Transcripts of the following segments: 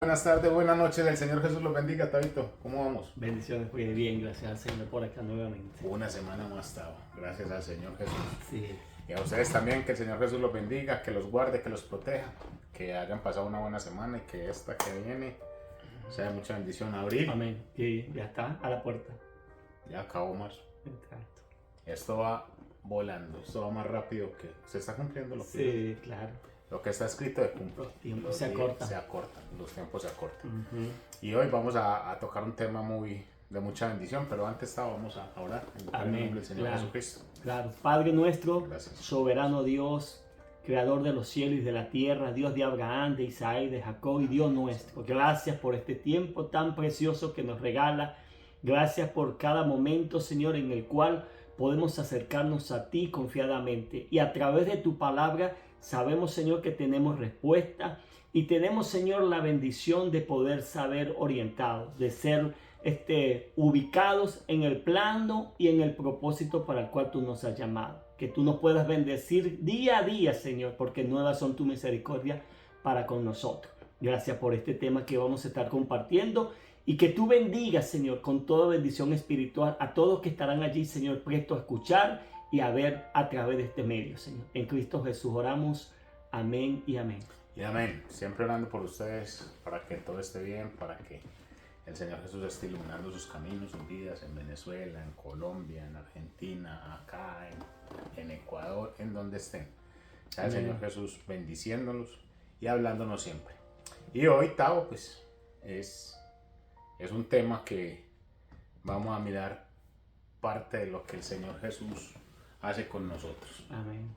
Buenas tardes, buenas noches, el Señor Jesús los bendiga, Tabito. ¿Cómo vamos? Bendiciones, pues bien, gracias al Señor por acá nuevamente. Una semana más, Tavo. Gracias al Señor Jesús. Sí, Y a ustedes también, que el Señor Jesús los bendiga, que los guarde, que los proteja, que hayan pasado una buena semana y que esta que viene sea de mucha bendición. Abril, amén. Y ya está a la puerta. ya acabó marzo. Exacto. Esto va volando, esto va más rápido que se está cumpliendo Sí, claro. lo que está escrito de cumplir. Los tiempos se acortan. Se acortan, los tiempos se acortan. Ujú. Y hoy vamos a tocar un tema de mucha bendición, pero antes vamos a orar en el Amén, nombre del Señor claro. Jesucristo. Claro. Padre nuestro, Gracias. soberano Dios, creador de los cielos y de la tierra, Dios de Abraham, de Isaac, de Jacob y Dios nuestro. Gracias por este tiempo tan precioso que nos regala. Gracias por cada momento, Señor, en el cual podemos acercarnos a ti confiadamente. Y a través de tu palabra sabemos, Señor, que tenemos respuesta. Y tenemos, Señor, la bendición de poder saber orientados, de ser ubicados en el plano y en el propósito para el cual tú nos has llamado. Que tú nos puedas bendecir día a día, Señor, porque nuevas son tu misericordia para con nosotros. Gracias por este tema que vamos a estar compartiendo y que tú bendigas, Señor, con toda bendición espiritual a todos que estarán allí, Señor, prestos a escuchar y a ver a través de este medio, Señor. En Cristo Jesús oramos. Amén y amén. Y amén. Siempre orando por ustedes para que todo esté bien, para que el Señor Jesús esté iluminando sus caminos, sus vidas en Venezuela, en Colombia, en Argentina, acá, en Ecuador, en donde estén. Sea el Señor Jesús bendiciéndolos y hablándonos siempre. Y hoy, Tavo, pues es un tema que vamos a mirar parte de lo que el Señor Jesús hace con nosotros. Amén.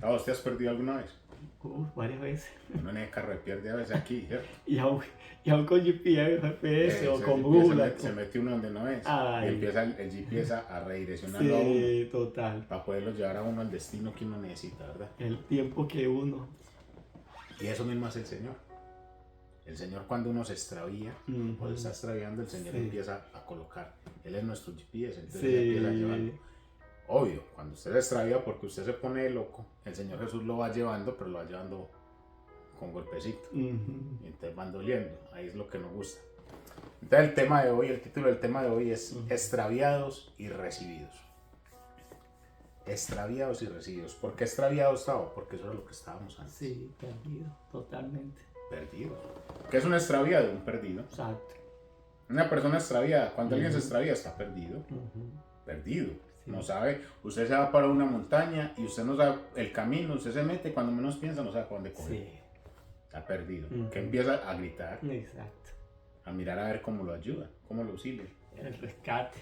Tavo, ¿te has perdido alguna vez? Varias veces. Uno en el carro pierde a veces aquí, ¿cierto? Y aún con GPS o con GPS Google. se mete uno donde no es. Ay. Y empieza el GPS a redireccionarlo a uno. Sí, total. Para poderlo llevar a uno al destino que uno necesita, ¿verdad? El tiempo que uno. Y eso mismo hace el Señor. El Señor, cuando uno se extravía, o se está extraviando, el Señor empieza a colocar. Él es nuestro GPS, entonces él empieza a llevarlo. Obvio, cuando usted se extravía porque usted se pone loco, el Señor Jesús lo va llevando, pero lo va llevando con golpecito. Y entonces van doliendo. Ahí es lo que nos gusta. Entonces el tema de hoy, el título del tema de hoy es extraviados y recibidos. Extraviados y recibidos. ¿Por qué extraviados, Tavo? Porque eso era lo que estábamos antes. Sí, perdido, totalmente. Perdidos. ¿Qué es un extraviado? Un perdido. Exacto. Una persona extraviada, cuando alguien se extravía, está perdido. Perdido. Sí. No sabe, usted se va para una montaña y usted no sabe el camino, usted se mete, cuando menos piensa no sabe para dónde coger. Sí. Está perdido. Que empieza a gritar. Exacto. A mirar a ver cómo lo ayuda, cómo lo auxilia. El rescate.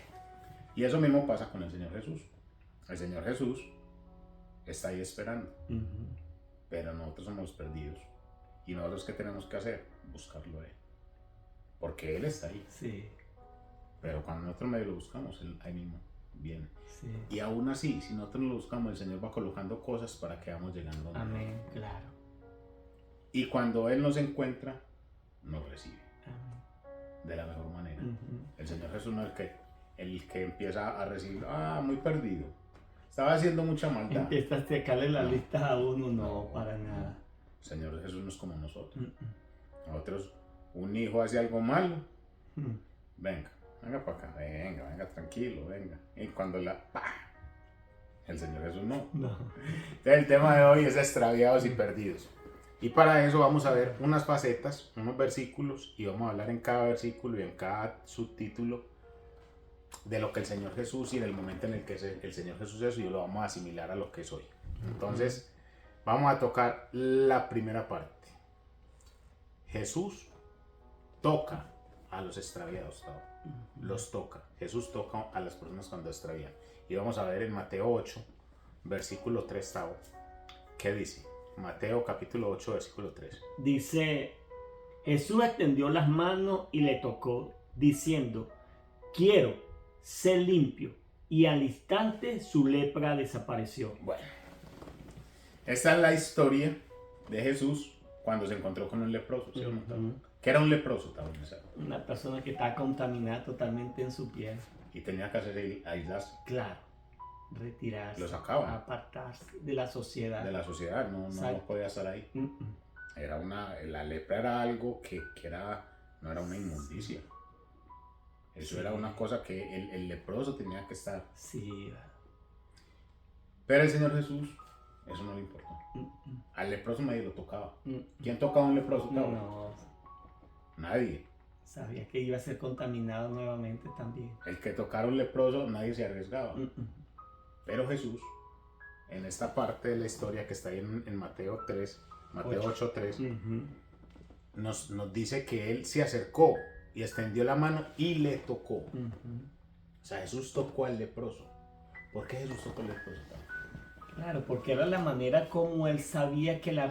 Y eso mismo pasa con el Señor Jesús. El Señor Jesús está ahí esperando. Pero nosotros somos perdidos. ¿Y nosotros qué tenemos que hacer? Buscarlo a Él. Porque Él está ahí. Sí. Pero cuando nosotros medio lo buscamos, Él ahí mismo viene. Sí. Y aún así, si nosotros lo buscamos, el Señor va colocando cosas para que vamos llegando. Amén, claro. Y cuando Él nos encuentra, nos recibe. Amén. De la mejor manera. El Señor Jesús no es el que empieza a recibir, muy perdido. Estaba haciendo mucha maldad. Empieza a sacarle la lista a uno, no, para nada. El Señor Jesús no es como nosotros. Nosotros, un hijo hace algo malo, venga para acá, venga, tranquilo, venga. Y cuando el Señor Jesús no. Entonces, el tema de hoy es extraviados y perdidos. Y para eso vamos a ver unas facetas, unos versículos, y vamos a hablar en cada versículo y en cada subtítulo de lo que el Señor Jesús y en el momento en el que el Señor Jesús es, y lo vamos a asimilar a lo que es hoy. Entonces, vamos a tocar la primera parte. Jesús toca a los extraviados, los toca. Jesús toca a las personas cuando extravían. Y vamos a ver en Mateo 8, versículo 3, Tavo, ¿qué dice? Mateo capítulo 8, versículo 3. Dice, Jesús extendió las manos y le tocó, diciendo, quiero ser limpio. Y al instante su lepra desapareció. Bueno, esta es la historia de Jesús cuando se encontró con un leproso, ¿sí o no? ¿Qué era un leproso, Tavo? Una persona que está contaminada totalmente en su piel. Y tenía que hacer aislarse. Claro. Retirarse. Lo sacaban. Apartarse de la sociedad. De la sociedad, no podía estar ahí. La lepra era algo que no era una inmundicia. Eso Sí. era una cosa que el leproso tenía que estar. Sí. Pero el Señor Jesús, eso no le importó. Mm, Al leproso nadie lo tocaba. mm, ¿Quién tocaba a un leproso? No, Nadie. sabía que iba a ser contaminado nuevamente también. El que tocara a un leproso, nadie se arriesgaba. Pero Jesús, en esta parte de la historia que está ahí en Mateo 3, Mateo 8:3, nos dice que él se acercó y extendió la mano y le tocó. O sea, Jesús tocó al leproso. ¿Por qué Jesús tocó al leproso? Claro, porque era la manera como él sabía que la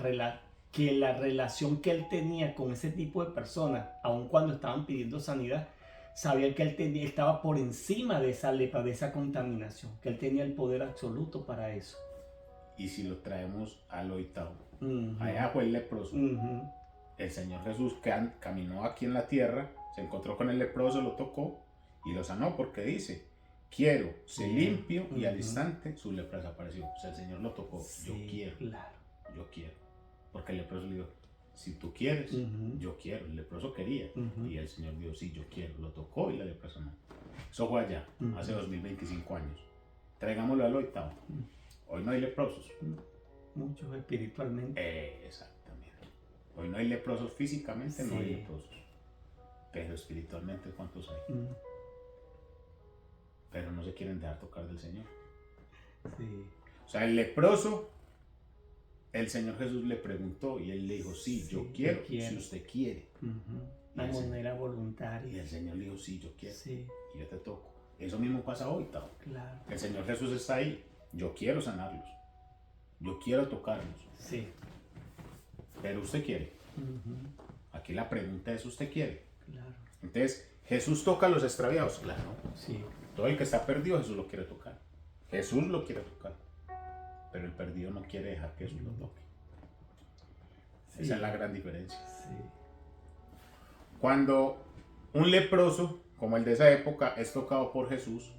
relación que él tenía con ese tipo de personas, aun cuando estaban pidiendo sanidad, sabía que él estaba por encima de esa lepra, de esa contaminación, que él tenía el poder absoluto para eso. Y si lo traemos al oitavo, allá fue el leproso. El Señor Jesús caminó aquí en la tierra, se encontró con el leproso, lo tocó y lo sanó, porque dice: quiero, se limpio, y al instante su lepra desapareció. O sea, el Señor lo tocó. Sí, yo quiero, claro. yo quiero. Porque el leproso le dijo: si tú quieres, yo quiero. El leproso quería. Y el Señor dijo: sí, yo quiero. Lo tocó y la lepra sanó. Eso fue allá, hace 2025 años. Traigámoslo al octavo. Hoy no hay leprosos. Muchos espiritualmente. Exactamente. Hoy no hay leprosos físicamente, no hay Sí. leprosos. Pero espiritualmente, ¿cuántos hay? Pero no se quieren dejar tocar del Señor. Sí. O sea, el leproso, el Señor Jesús le preguntó y él le dijo: sí, yo quiero, si usted quiere. De Y el manera Y voluntaria. el Señor le dijo: sí, yo quiero. Sí, Y yo te toco. Eso mismo pasa hoy, Tao. claro. El Señor Jesús está ahí. Yo quiero sanarlos. Yo quiero tocarlos. Sí. Pero usted quiere. Aquí la pregunta es: ¿usted quiere? Claro. Entonces, ¿Jesús toca a los extraviados? Claro. Sí. Todo el que está perdido, Jesús lo quiere tocar. Jesús lo quiere tocar. Pero el perdido no quiere dejar que Jesús lo toque. Sí. Esa es la gran diferencia. Sí. Cuando un leproso, como el de esa época, es tocado por Jesús,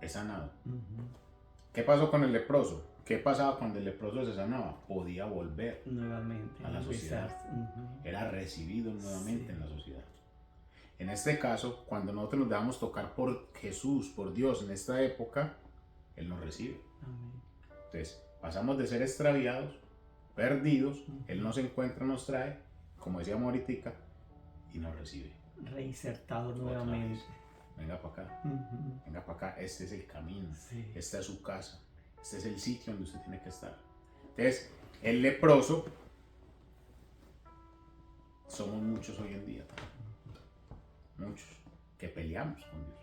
es sanado. ¿Qué pasó con el leproso? ¿Qué pasaba cuando el leproso se sanaba? Podía volver Nuevamente. a la sociedad. Era recibido nuevamente en la sociedad. En este caso, cuando nosotros nos dejamos tocar por Jesús, por Dios, en esta época, Él nos recibe. Amén. Entonces, pasamos de ser extraviados, perdidos, Él nos encuentra, nos trae, como decíamos ahorita, y nos recibe. Reinsertado Otra nuevamente. vez. Venga para acá, venga para acá, este es el camino, Sí. esta es su casa, este es el sitio donde usted tiene que estar. Entonces, el leproso, somos muchos hoy en día, muchos, que peleamos con Dios.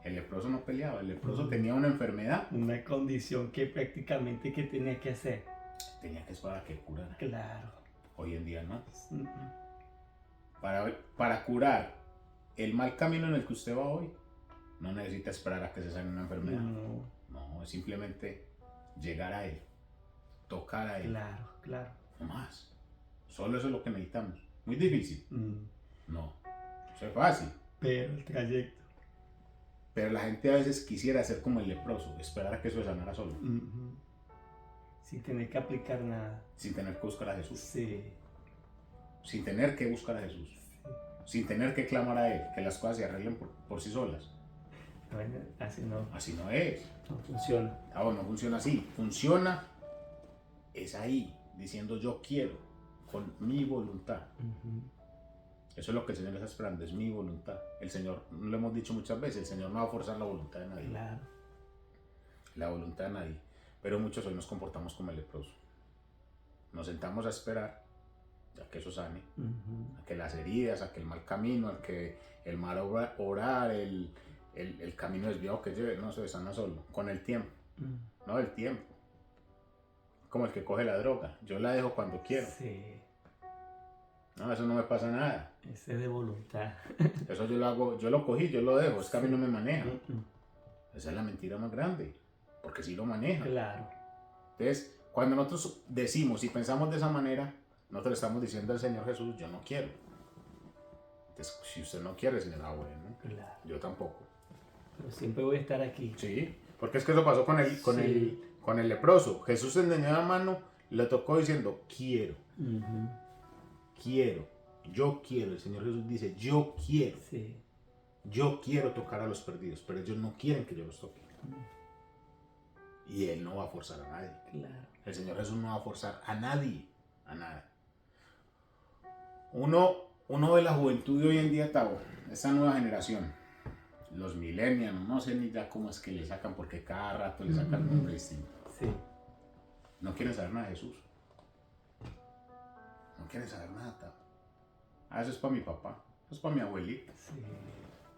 El leproso no peleaba, el leproso tenía una enfermedad, Una condición que prácticamente que tenía que hacer. tenía que esperar a que curara. Claro. Hoy en día no. Para curar el mal camino en el que usted va hoy, no necesita esperar a que se sane una enfermedad. No, es simplemente llegar a Él, tocar a Él. Claro, claro. No más. Solo eso es lo que necesitamos. Muy difícil. No. Eso es fácil. Pero el trayecto. Pero la gente a veces quisiera ser como el leproso, esperar a que eso se sanara solo, Sin tener que aplicar nada. sin tener que buscar a Jesús, Sí. sin tener que buscar a Jesús, sin tener que clamar a Él, que las cosas se arreglen por sí solas. Bueno, así no Así no es. funciona. No funciona así. Funciona es ahí, diciendo: yo quiero, con mi voluntad. Eso es lo que el Señor está esperando, es mi voluntad. El Señor, lo hemos dicho muchas veces, el Señor no va a forzar la voluntad de nadie. Claro. La voluntad de nadie. Pero muchos hoy nos comportamos como el leproso. Nos sentamos a esperar a que eso sane, a que las heridas, a que el mal camino, a que el mal orar, el camino desviado que lleve, no se sana solo, con el tiempo. No, el tiempo. Como el que coge la droga, yo la dejo cuando quiero. Sí. No, eso no me pasa nada. Ese es de voluntad. Eso yo lo hago, yo lo cogí, yo lo dejo, es que a mí no me maneja. Esa es la mentira más grande, porque sí lo maneja. Claro. Entonces, cuando nosotros decimos y pensamos de esa manera, nosotros estamos diciendo al Señor Jesús: yo no quiero. Entonces, si usted no quiere, Señor, bueno, Claro. yo tampoco. Pero siempre voy a estar aquí. Sí, porque es que eso pasó con el leproso. Jesús extendió la mano, lo tocó diciendo, quiero, Ujú. quiero, yo quiero. El Señor Jesús dice, yo quiero. Sí. Yo quiero tocar a los perdidos, pero ellos no quieren que yo los toque. Y Él no va a forzar a nadie. Claro. El Señor Jesús no va a forzar a nadie, a nada. Uno de la juventud de hoy en día, Tavo, esta nueva generación, los millennials, no sé ni ya cómo es que le sacan, porque cada rato le sacan un nombre distinto. Sí. No quieren saber nada de Jesús. No quieren saber nada, Tavo. Ah, eso es para mi papá, eso es para mi abuelita. Sí.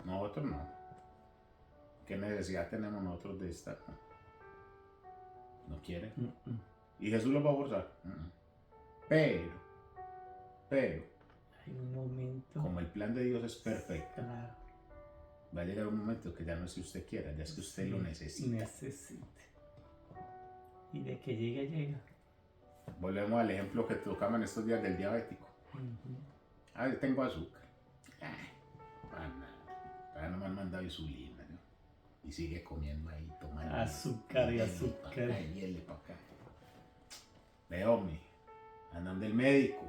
Nosotros no. ¿Qué necesidad tenemos nosotros de estar? No quieren. Y Jesús los va a forzar. Pero, Hay un momento. como el plan de Dios es perfecto, Claro. va a llegar un momento que ya no es que usted quiera, ya es que usted lo necesita. Necesite. Y de que llegue, llega. Volvemos al ejemplo que tocamos en estos días del diabético. Ah, yo tengo azúcar. Todavía no me han mandado insulina, ¿no? Y sigue comiendo ahí, tomando Azúcar y miel azúcar. pa' acá, y miel pa' acá. Veo, andan del médico.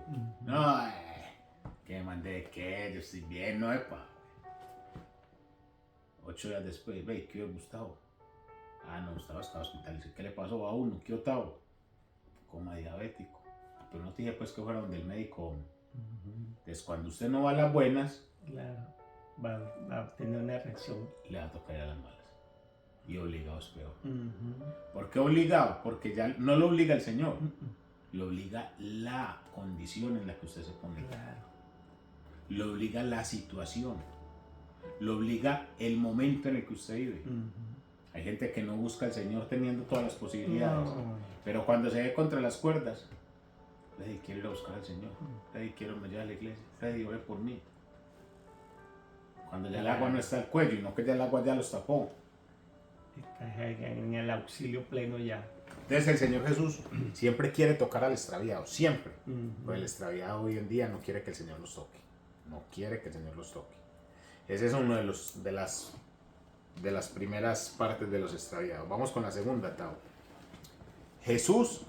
No, que me mandé qué, yo estoy bien, no, epa. 8 días después, ve, ¿qué Gustavo? Ah, no, Gustavo estaba hospitalizado. ¿Qué le pasó a uno? ¿Qué Otavo? Coma diabético. Pero no te dije pues que fuera donde el médico. Entonces, cuando usted no va a las buenas, Claro. Va a tener una reacción. le va a tocar ir a las malas. Y obligado es peor. ¿Por qué obligado? Porque ya no lo obliga el Señor. Lo obliga la condición en la que usted se pone. Claro. Lo obliga la situación. Lo obliga el momento en el que usted vive. Hay gente que no busca al Señor teniendo todas las posibilidades. No. Pero cuando se ve contra las cuerdas, Freddy, quiero ir a buscar al Señor. Freddy, quiero me llevar a la iglesia. Freddy, ore por mí. Cuando ya el agua no está al cuello y no que ya el agua ya los tapó. Estás en el auxilio pleno ya. Entonces el Señor Jesús siempre quiere tocar al extraviado, siempre. Pero el extraviado hoy en día no quiere que el Señor los toque. No quiere que el Señor los toque. Ese es uno de las primeras partes de los extraviados. Vamos con la segunda, Tao. Jesús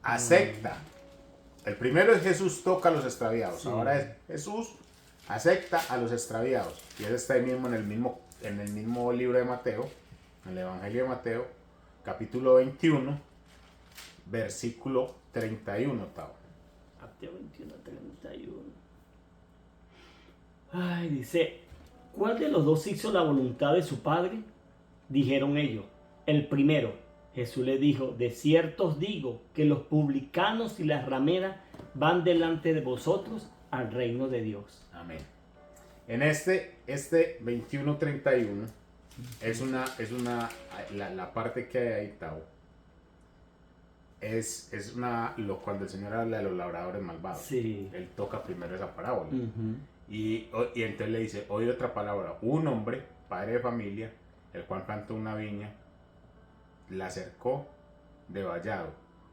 acepta. El primero es Jesús toca a los extraviados. Sí. Ahora es Jesús acepta a los extraviados. Y eso está ahí mismo en el mismo libro de Mateo, en el Evangelio de Mateo, capítulo 21, versículo 31, Tao. Mateo 21, 31. Ay, dice, ¿cuál de los dos hizo la voluntad de su padre? Dijeron ellos, el primero. Jesús le dijo, de cierto os digo que los publicanos y las rameras van delante de vosotros al reino de Dios. Amén. En este 21:31 es la parte que hay ahí, Tao. Cuando el Señor habla de los labradores malvados. Sí. Él toca primero esa parábola. Y entonces le dice, oye otra palabra, un hombre, padre de familia, el cual plantó una viña, la cercó de vallado,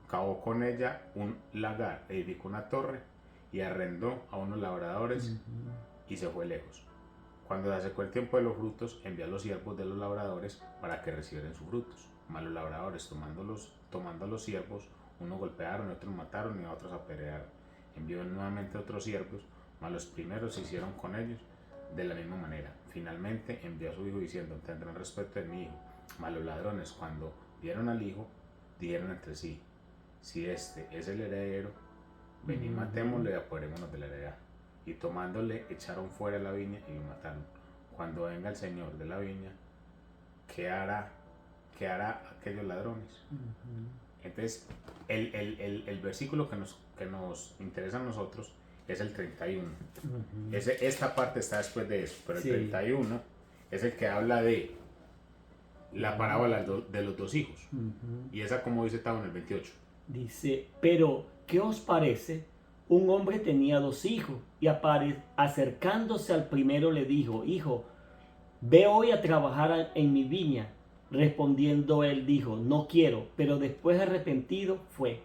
cavó con ella un lagar, edificó una torre y arrendó a unos labradores y se fue lejos. Cuando se acercó el tiempo de los frutos, envió a los siervos de los labradores para que recibieran sus frutos. Mas los labradores, tomando a los siervos, unos golpearon, otros mataron y a otros apedrearon. Envió nuevamente a otros siervos, mas los primeros se hicieron con ellos de la misma manera. Finalmente envió a su hijo diciendo, tendrán respeto de mi hijo. Mas los ladrones, cuando vieron al hijo, dijeron entre sí, si este es el heredero, venid, matémosle y apoderémonos de la heredad. Y tomándole, echaron fuera de la viña y lo mataron. Cuando venga el señor de la viña, ¿qué hará aquellos ladrones? Entonces, el versículo que nos interesa a nosotros es el 31. Esta parte está después de eso, pero el 31 es el que habla de la parábola de los dos hijos. Y esa, como dice, estaba en el 28. Dice, pero ¿qué os parece? Un hombre tenía dos hijos y acercándose al primero le dijo, hijo, ve hoy a trabajar en mi viña. Respondiendo él dijo, no quiero, pero después arrepentido fue.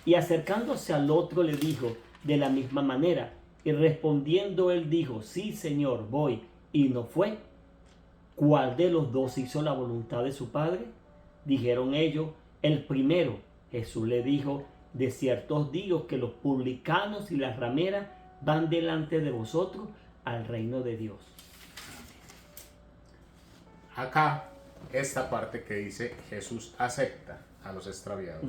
Y acercándose al otro le dijo de la misma manera. Y respondiendo él dijo, sí, Señor, voy. Y no fue. ¿Cuál de los dos hizo la voluntad de su padre? Dijeron ellos, el primero. Jesús le dijo, De cierto os digo que los publicanos y las rameras van delante de vosotros al reino de Dios. Acá, esta parte que dice Jesús acepta a los extraviados.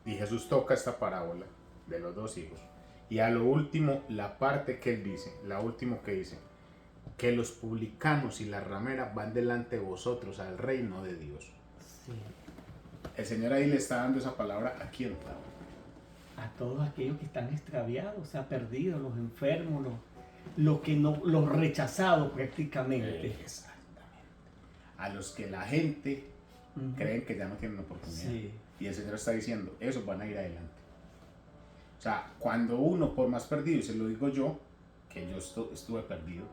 Y Jesús toca esta parábola de los dos hijos. Y a lo último, la parte que él dice, la última que dice, que los publicanos y las rameras van delante de vosotros al reino de Dios. Sí. El Señor ahí le está dando esa palabra a quién, Pablo. A todos aquellos que están extraviados, o sea, perdidos, los enfermos, los que no, los rechazados prácticamente. Exactamente. A los que la gente creen que ya no tienen oportunidad. Sí. Y el Señor está diciendo, esos van a ir adelante. O sea, cuando uno, por más perdido, y se lo digo yo, que yo estuve perdido,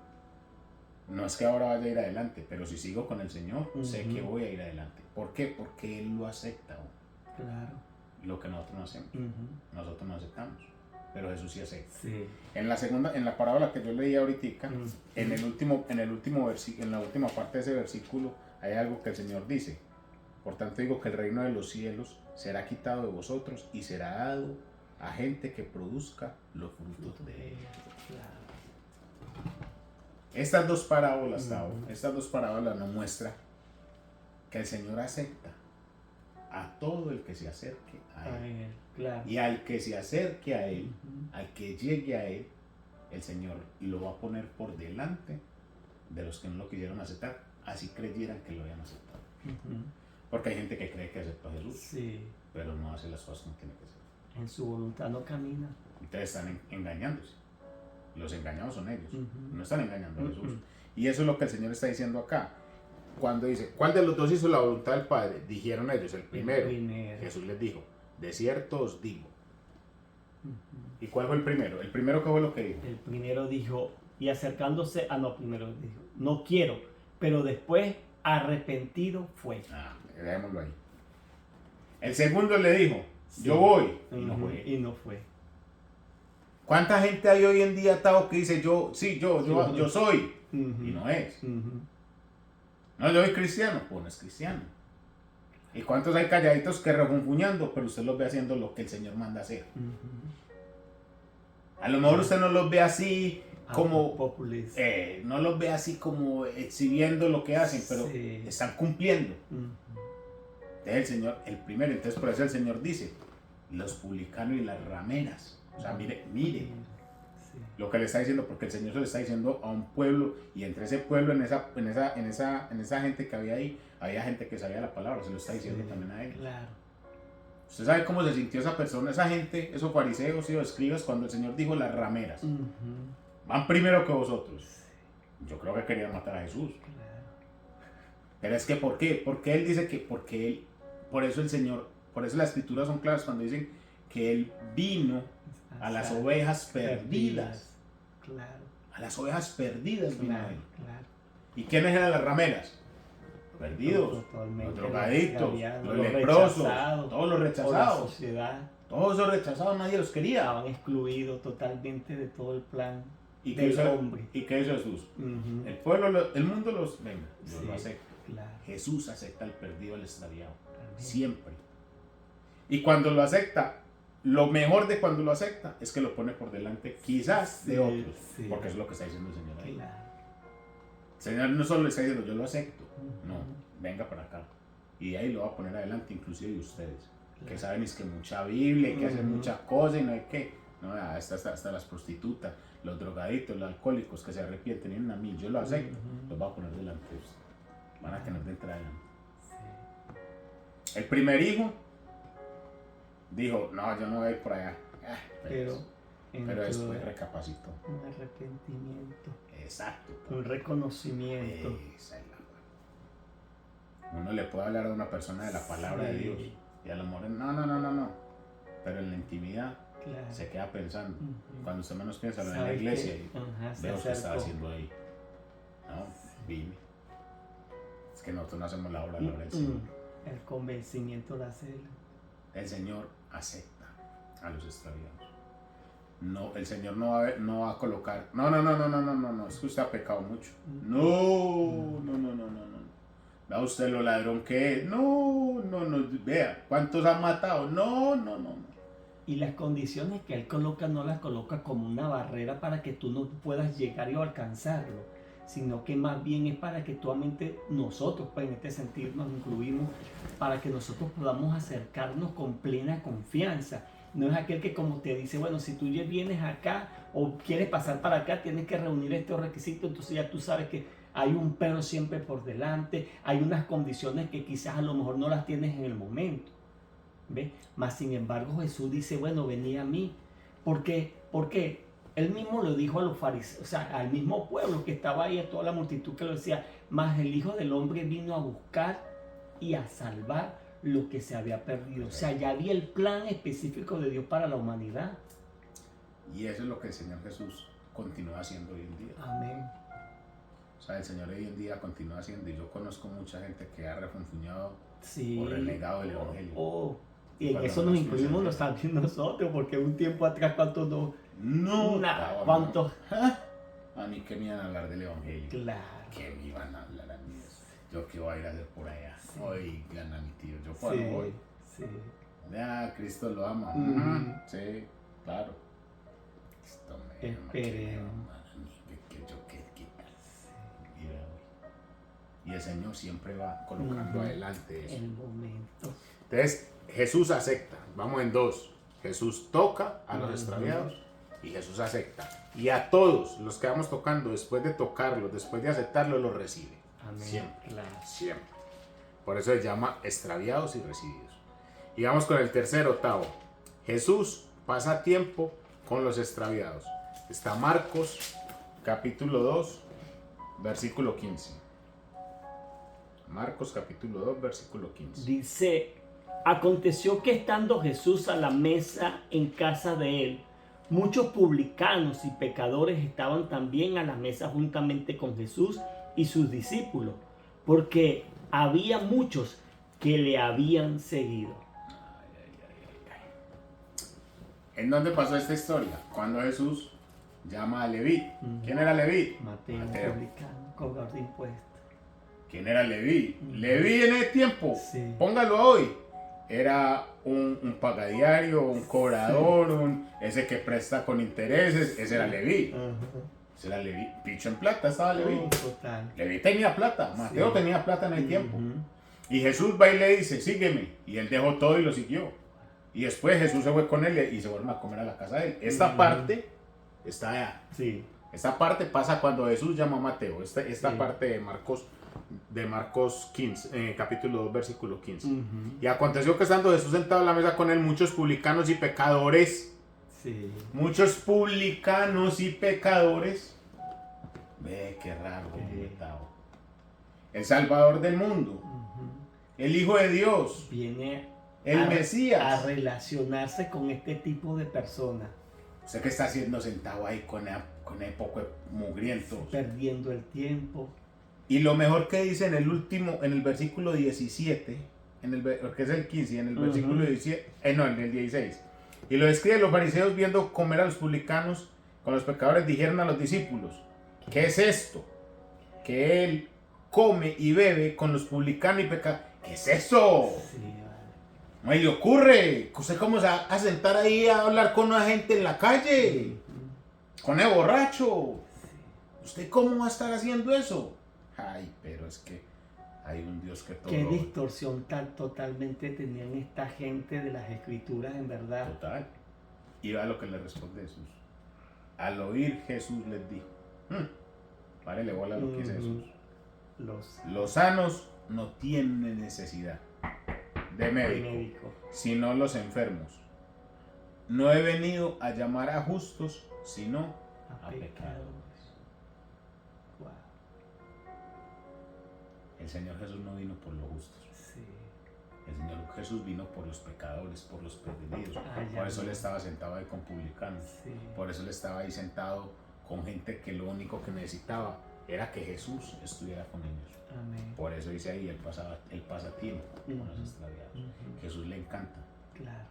no es que ahora vaya a ir adelante, pero si sigo con el Señor, sé que voy a ir adelante. ¿Por qué? Porque Él lo acepta. Claro. Lo que nosotros no hacemos. Nosotros no aceptamos, pero Jesús sí acepta. Sí. En la parábola que yo leí ahorita, en el último versículo, en la última parte de ese versículo, hay algo que el Señor dice. Por tanto digo que el reino de los cielos será quitado de vosotros y será dado a gente que produzca los frutos de él. Claro. Estas dos parábolas, nos muestran que el Señor acepta a todo el que se acerque a él. Claro. Y al que se acerque a él, al que llegue a él, el Señor lo va a poner por delante de los que no lo quisieron aceptar, así creyeran que lo habían aceptado. Porque hay gente que cree que aceptó a Jesús, Sí. pero no hace las cosas como tiene que hacer. En su voluntad no camina. Entonces están engañándose. Los engañados son ellos, no están engañando a Jesús. Y eso es lo que el Señor está diciendo acá. Cuando dice, ¿cuál de los dos hizo la voluntad del Padre? Dijeron ellos, el primero. Jesús les dijo, de cierto os digo. ¿Y cuál fue el primero? ¿El primero qué fue lo que dijo? El primero dijo, y acercándose, primero dijo, no quiero, pero después arrepentido fue. Dejémoslo ahí. El segundo le dijo, yo voy, y no fue. Y no fue. ¿Cuánta gente hay hoy en día, Tao, que dice, yo soy, y no es? No, yo soy cristiano, pues no es cristiano. ¿Y cuántos hay calladitos que refunfuñando, pero usted los ve haciendo lo que el Señor manda hacer? A lo mejor usted no los ve así como, no los ve así como exhibiendo lo que hacen, pero están cumpliendo. Entonces el Señor, el primero, entonces por eso el Señor dice, los publicanos y las rameras. O sea, mire lo que le está diciendo, porque el Señor se lo está diciendo a un pueblo, y entre ese pueblo, en esa gente que había ahí, había gente que sabía la palabra, se lo está diciendo también a ellos. Claro. Usted sabe cómo se sintió esa persona, esa gente, esos fariseos y escribas, cuando el Señor dijo las rameras. Van primero que vosotros. Yo creo que querían matar a Jesús. Claro. Pero es que, ¿por qué? Porque Él dice que, por eso el Señor, por eso las escrituras son claras cuando dicen que Él vino a las ovejas perdidas. Claro. A las ovejas perdidas vino Él. Claro. ¿Y quiénes eran las rameras? Perdidos, los drogadictos, los leprosos, todos los rechazados. La sociedad. Todos esos rechazados, nadie los quería. Estaban excluidos totalmente de todo el plan ¿Y del qué hizo, hombre. ¿Y qué hizo Jesús? El pueblo, el mundo los venga, Dios lo acepta. Claro. Jesús acepta al perdido, al extraviado. Siempre. Y cuando lo acepta, lo mejor de cuando lo acepta es que lo pone por delante, quizás de otros, porque es lo que está diciendo el Señor ahí. Claro. El Señor no solo le está diciendo, yo lo acepto, no, venga para acá. Y de ahí lo va a poner adelante, inclusive de ustedes, que saben es que mucha Biblia, que hacen muchas cosas y no hay que. No, hasta las prostitutas, los drogaditos, los alcohólicos que se arrepienten y vienen a mí, yo lo acepto, los va a poner delante de ustedes. Van a tener de entrar adelante. El primer hijo dijo, no, yo no voy a ir por allá. Pero después recapacitó. Un arrepentimiento. Exacto. Un reconocimiento. Esa es la. Uno le puede hablar a una persona de la palabra de Dios y a lo mejor no. Pero en la intimidad se queda pensando. Cuando usted menos piensa, lo ve en la iglesia y veo qué estaba haciendo ahí. No, vine. Es que nosotros no hacemos la obra de la Señor. El convencimiento de hacerlo. El Señor acepta a los extraviados. No, el Señor no va a colocar. No, es que usted ha pecado mucho. No. Vea usted lo ladrón que es. No. Vea, ¿cuántos han matado? No. Y las condiciones que Él coloca no las coloca como una barrera para que tú no puedas llegar o alcanzarlo, sino que más bien es para que nosotros, pues en este sentido nos incluimos, para que nosotros podamos acercarnos con plena confianza. No es aquel que como te dice, bueno, si tú ya vienes acá o quieres pasar para acá, tienes que reunir estos requisitos, entonces ya tú sabes que hay un pero siempre por delante, hay unas condiciones que quizás a lo mejor no las tienes en el momento. ¿Ve? Mas sin embargo Jesús dice, bueno, venid a mí. ¿Por qué? Porque Él mismo lo dijo a los fariseos, o sea, al mismo pueblo que estaba ahí, a toda la multitud que lo decía, mas el Hijo del Hombre vino a buscar y a salvar lo que se había perdido. O sea, ya había el plan específico de Dios para la humanidad. Y eso es lo que el Señor Jesús continúa haciendo hoy en día. Amén. O sea, el Señor hoy en día continúa haciendo, y yo conozco mucha gente que ha refunfuñado Sí. o renegado del Evangelio. Y en eso nos incluimos también nosotros, porque un tiempo atrás, ¿cuántos no? ¿Cuántos? A mí que me iban a hablar del Evangelio. Claro. Que me iban a hablar a mí. Yo qué voy a ir a hacer por allá. Sí. Oigan a mi tío, yo cuando voy. Sí. Ya, Cristo lo ama. Sí, claro. Esto me Esperemos. Y el Señor siempre va colocando adelante eso. El momento. Entonces, Jesús acepta. Vamos en dos. Jesús toca a los extraviados y Jesús acepta. Y a todos los que vamos tocando, después de tocarlos, después de aceptarlo, los recibe. Amén. Siempre. Claro. Siempre. Por eso se llama extraviados y recibidos. Y vamos con el tercer, octavo. Jesús pasa tiempo con los extraviados. Está Marcos, capítulo 2, versículo 15. Marcos, capítulo 2, versículo 15. Dice, aconteció que estando Jesús a la mesa en casa de él, muchos publicanos y pecadores estaban también a la mesa juntamente con Jesús y sus discípulos, porque había muchos que le habían seguido. ¿En dónde pasó esta historia? Cuando Jesús llama a Leví. ¿Quién era Leví? Mateo. Publicano, cobrador de impuestos. ¿Quién era Leví? Leví en el tiempo, sí. Póngalo hoy. Era un pagadiario, un cobrador, ese que presta con intereses. Ese era Leví. Ese era Leví. Picho en plata estaba Leví. Total. Leví tenía plata. Mateo tenía plata en el tiempo. Y Jesús va y le dice, sígueme. Y él dejó todo y lo siguió. Y después Jesús se fue con él y se fueron a comer a la casa de él. Esta parte está allá. Sí. Esta parte pasa cuando Jesús llama a Mateo. Esta parte de Marcos 15, capítulo 2, versículo 15. Y aconteció que estando Jesús sentado a la mesa con él, muchos publicanos y pecadores. Sí. Muchos publicanos y pecadores. Ve, qué raro. El Salvador del mundo. El Hijo de Dios. Viene el Mesías. A relacionarse con este tipo de personas. ¿Usted qué está haciendo sentado ahí con el poco mugriento? Perdiendo el tiempo. Y lo mejor que dice en el versículo 17, porque es el 15, en el versículo 17, en el 16. Y lo describe: los fariseos, viendo comer a los publicanos con los pecadores, dijeron a los discípulos, ¿qué es esto? Que él come y bebe con los publicanos y pecadores. ¿Qué es eso? Sí, vale. No le ocurre. ¿Usted cómo se va a sentar ahí a hablar con una gente en la calle? Con el borracho. ¿Usted cómo va a estar haciendo eso? Ay, pero es que hay un Dios que todo. Qué distorsión totalmente tenían esta gente de las escrituras, en verdad. Total. Y va lo que le responde Jesús. Al oír, Jesús les dijo: párele bola a lo que dice Jesús. Los sanos no tienen necesidad de médico, sino los enfermos. No he venido a llamar a justos, sino a pecadores. Wow. El Señor Jesús no vino por los justos. Sí. El Señor Jesús vino por los pecadores, por los perdidos. Por eso Él estaba sentado ahí con publicanos. Sí. Por eso Él estaba ahí sentado con gente que lo único que necesitaba era que Jesús estuviera con ellos. Amén. Por eso dice ahí, Él pasa tiempo con los extraviados. Jesús le encanta. Claro.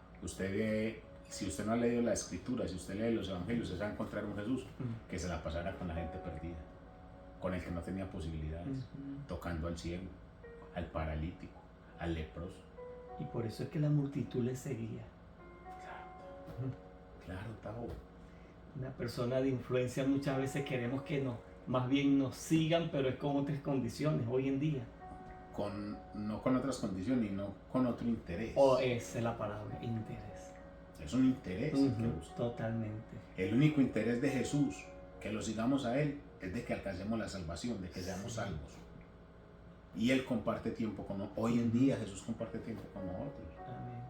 Si usted no ha leído la Escritura, si usted lee los Evangelios, usted va a encontrar un Jesús que se la pasara con la gente perdida, con el que no tenía posibilidades, tocando al ciego, al paralítico, al leproso. Y por eso es que la multitud le seguía. Claro, Tavo. Una persona de influencia muchas veces queremos que más bien nos sigan, pero es con otras condiciones hoy en día. No con otras condiciones, no con otro interés. Esa es la palabra, interés. Es un interés que busca. Totalmente. El único interés de Jesús, que lo sigamos a Él, es de que alcancemos la salvación, de que seamos salvos. Y Él comparte tiempo con nosotros. Hoy en día Jesús comparte tiempo con nosotros. Amén.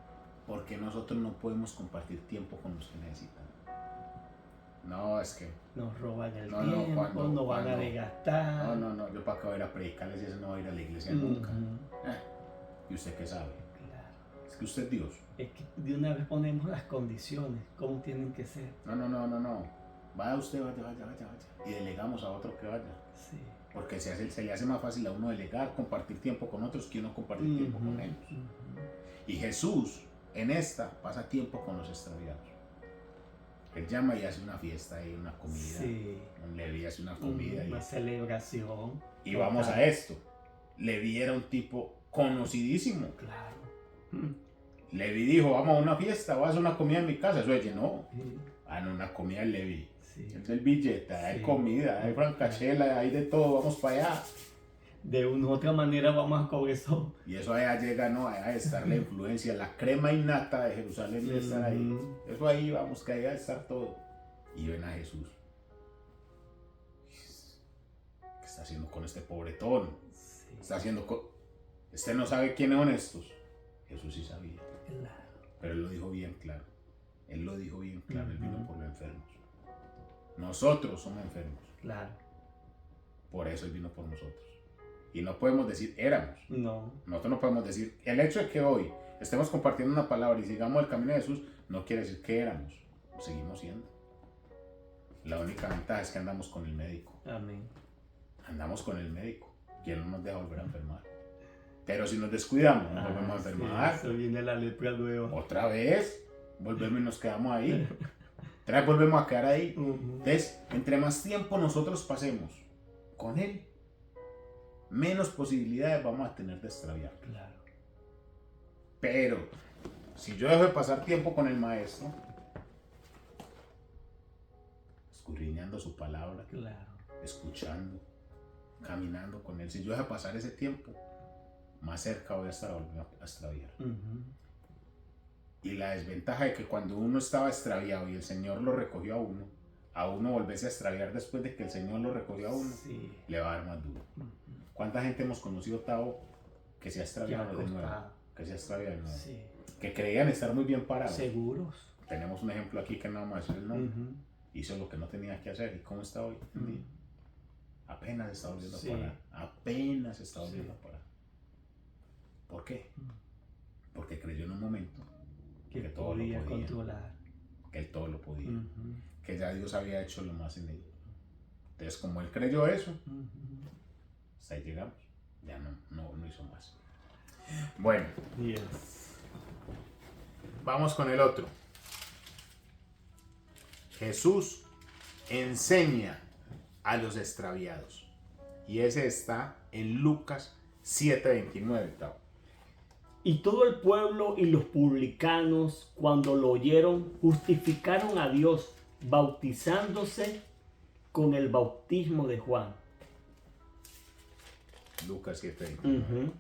Porque nosotros no podemos compartir tiempo con los que necesitan. No, es que... Nos roban el tiempo, nos van a desgastar. No, yo para qué voy a ir a predicarles y ese no va a ir a la iglesia nunca. ¿Y usted qué sabe? Claro. Es que usted es Dios. Es que de una vez ponemos las condiciones, cómo tienen que ser. No. Vaya usted, vaya. Y delegamos a otro que vaya. Sí. Porque se le hace más fácil a uno delegar, compartir tiempo con otros que uno compartir tiempo con ellos. Y Jesús en esta pasa tiempo con los extraviados. Él llama y hace una fiesta y una comida. Sí. Leví hace una comida. Una celebración. Y vamos a esto. Leví era un tipo conocidísimo. Claro. Leví dijo, vamos a una fiesta, vas a hacer una comida en mi casa. Eso es llenó. Sí. No, una comida en Leví. Sí. Es el billete, hay comida, hay francachela, hay de todo, vamos para allá. De una u otra manera vamos a comer eso. Y eso allá llega, ¿no? Allá de estar la influencia, la crema innata de Jerusalén de estar ahí. Eso ahí vamos, que allá de estar todo. Y ven a Jesús. ¿Qué está haciendo con este pobretón? Sí. Está haciendo con... Este no sabe quiénes son estos. Jesús sí sabía. Claro. Pero él lo dijo bien claro. Él lo dijo bien claro. Él vino por los enfermos. Nosotros somos enfermos. Claro. Por eso Él vino por nosotros. Y no podemos decir éramos. No. Nosotros no podemos decir, el hecho de que hoy estemos compartiendo una palabra y sigamos el camino de Jesús, no quiere decir que éramos. Lo seguimos siendo. La única ventaja es que andamos con el médico. Amén. Andamos con el médico. Y Él no nos deja volver a enfermar. Pero si nos descuidamos, nos volvemos a enfermar. Sí, eso viene la lepra nueva. Otra vez, volvemos y nos quedamos ahí. Otra vez volvemos a quedar ahí. Entonces, entre más tiempo nosotros pasemos con Él, menos posibilidades vamos a tener de extraviar. Claro. Pero, si yo dejo de pasar tiempo con el Maestro, escudriñando su palabra, Claro. escuchando, caminando con Él, si yo dejo de pasar ese tiempo, más cerca voy a estar a volver a extraviar. Y la desventaja de que cuando uno estaba extraviado y el Señor lo recogió a uno volverse a extraviar después de que el Señor lo recogió a uno, sí, le va a dar más duro. ¿Cuánta gente hemos conocido, Tavo, que se ha extraviado de nuevo? Que se ha extraviado de nuevo. Sí. Que creían estar muy bien parados. Seguros. Tenemos un ejemplo aquí que no vamos a decir el nombre. Hizo lo que no tenía que hacer. ¿Y cómo está hoy en día? Apenas está volviendo a parar. Apenas está volviendo a parar. ¿Por qué? Porque creyó en un momento que todo lo podía controlar. Que él todo lo podía. Que ya Dios había hecho lo más en él. Entonces, como él creyó eso, hasta ahí llegamos. Ya no hizo más. Bueno, vamos con el otro. Jesús enseña a los extraviados. Y ese está en Lucas 7:29. Y todo el pueblo y los publicanos, cuando lo oyeron, justificaron a Dios, bautizándose con el bautismo de Juan. Lucas 7:29.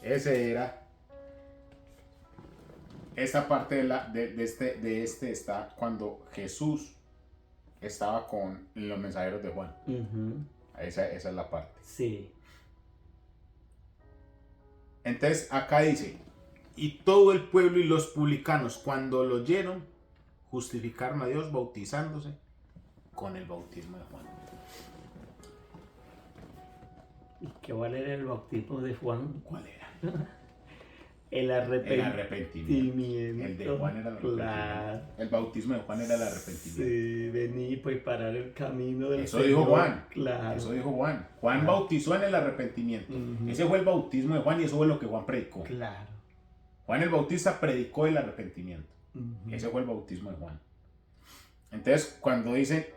Ese era. Esta parte de este está cuando Jesús estaba con los mensajeros de Juan. Esa es la parte. Sí. Entonces acá dice, y todo el pueblo y los publicanos cuando lo oyeron, justificaron a Dios bautizándose con el bautismo de Juan. ¿Y cuál era el bautismo de Juan? ¿Cuál era? El arrepentimiento. El de Juan era el arrepentimiento. Claro. El bautismo de Juan era el arrepentimiento. Sí, venir y preparar el camino del Eso Señor. dijo Juan. Claro. Eso dijo Juan. Juan bautizó en el arrepentimiento. Ese fue el bautismo de Juan y eso fue lo que Juan predicó. Claro. Juan el Bautista predicó el arrepentimiento. Ese fue el bautismo de Juan. Entonces, cuando dice,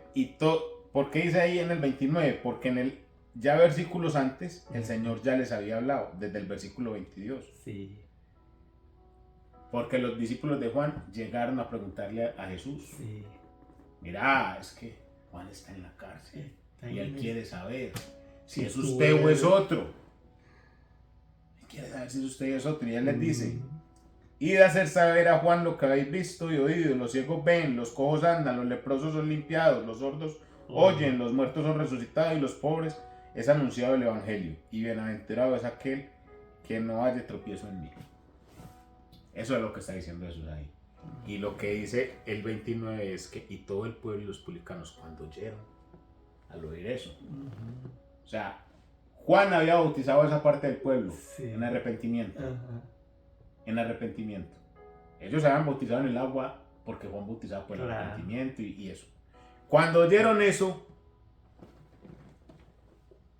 ¿por qué dice ahí en el 29? Porque en el ya versículos antes, el Señor ya les había hablado, desde el versículo 22. Sí. Porque los discípulos de Juan llegaron a preguntarle a Jesús. Sí. Mira, es que Juan está en la cárcel y él quiere saber si es tú usted o es eres. otro. Él quiere saber si es usted o es otro. Y él les dice, id a hacer saber a Juan lo que habéis visto y oído. Los ciegos ven, los cojos andan, los leprosos son limpiados, los sordos oyen, los muertos son resucitados y los pobres es anunciado el evangelio. Y bienaventurado es aquel que no haya tropiezo en mí. Eso es lo que está diciendo Jesús ahí. Y lo que dice el 29 es que y todo el pueblo y los publicanos cuando oyeron al oír eso. O sea, Juan había bautizado a esa parte del pueblo en arrepentimiento. En arrepentimiento. Ellos se habían bautizado en el agua porque Juan bautizaba por el arrepentimiento y eso. Cuando oyeron eso,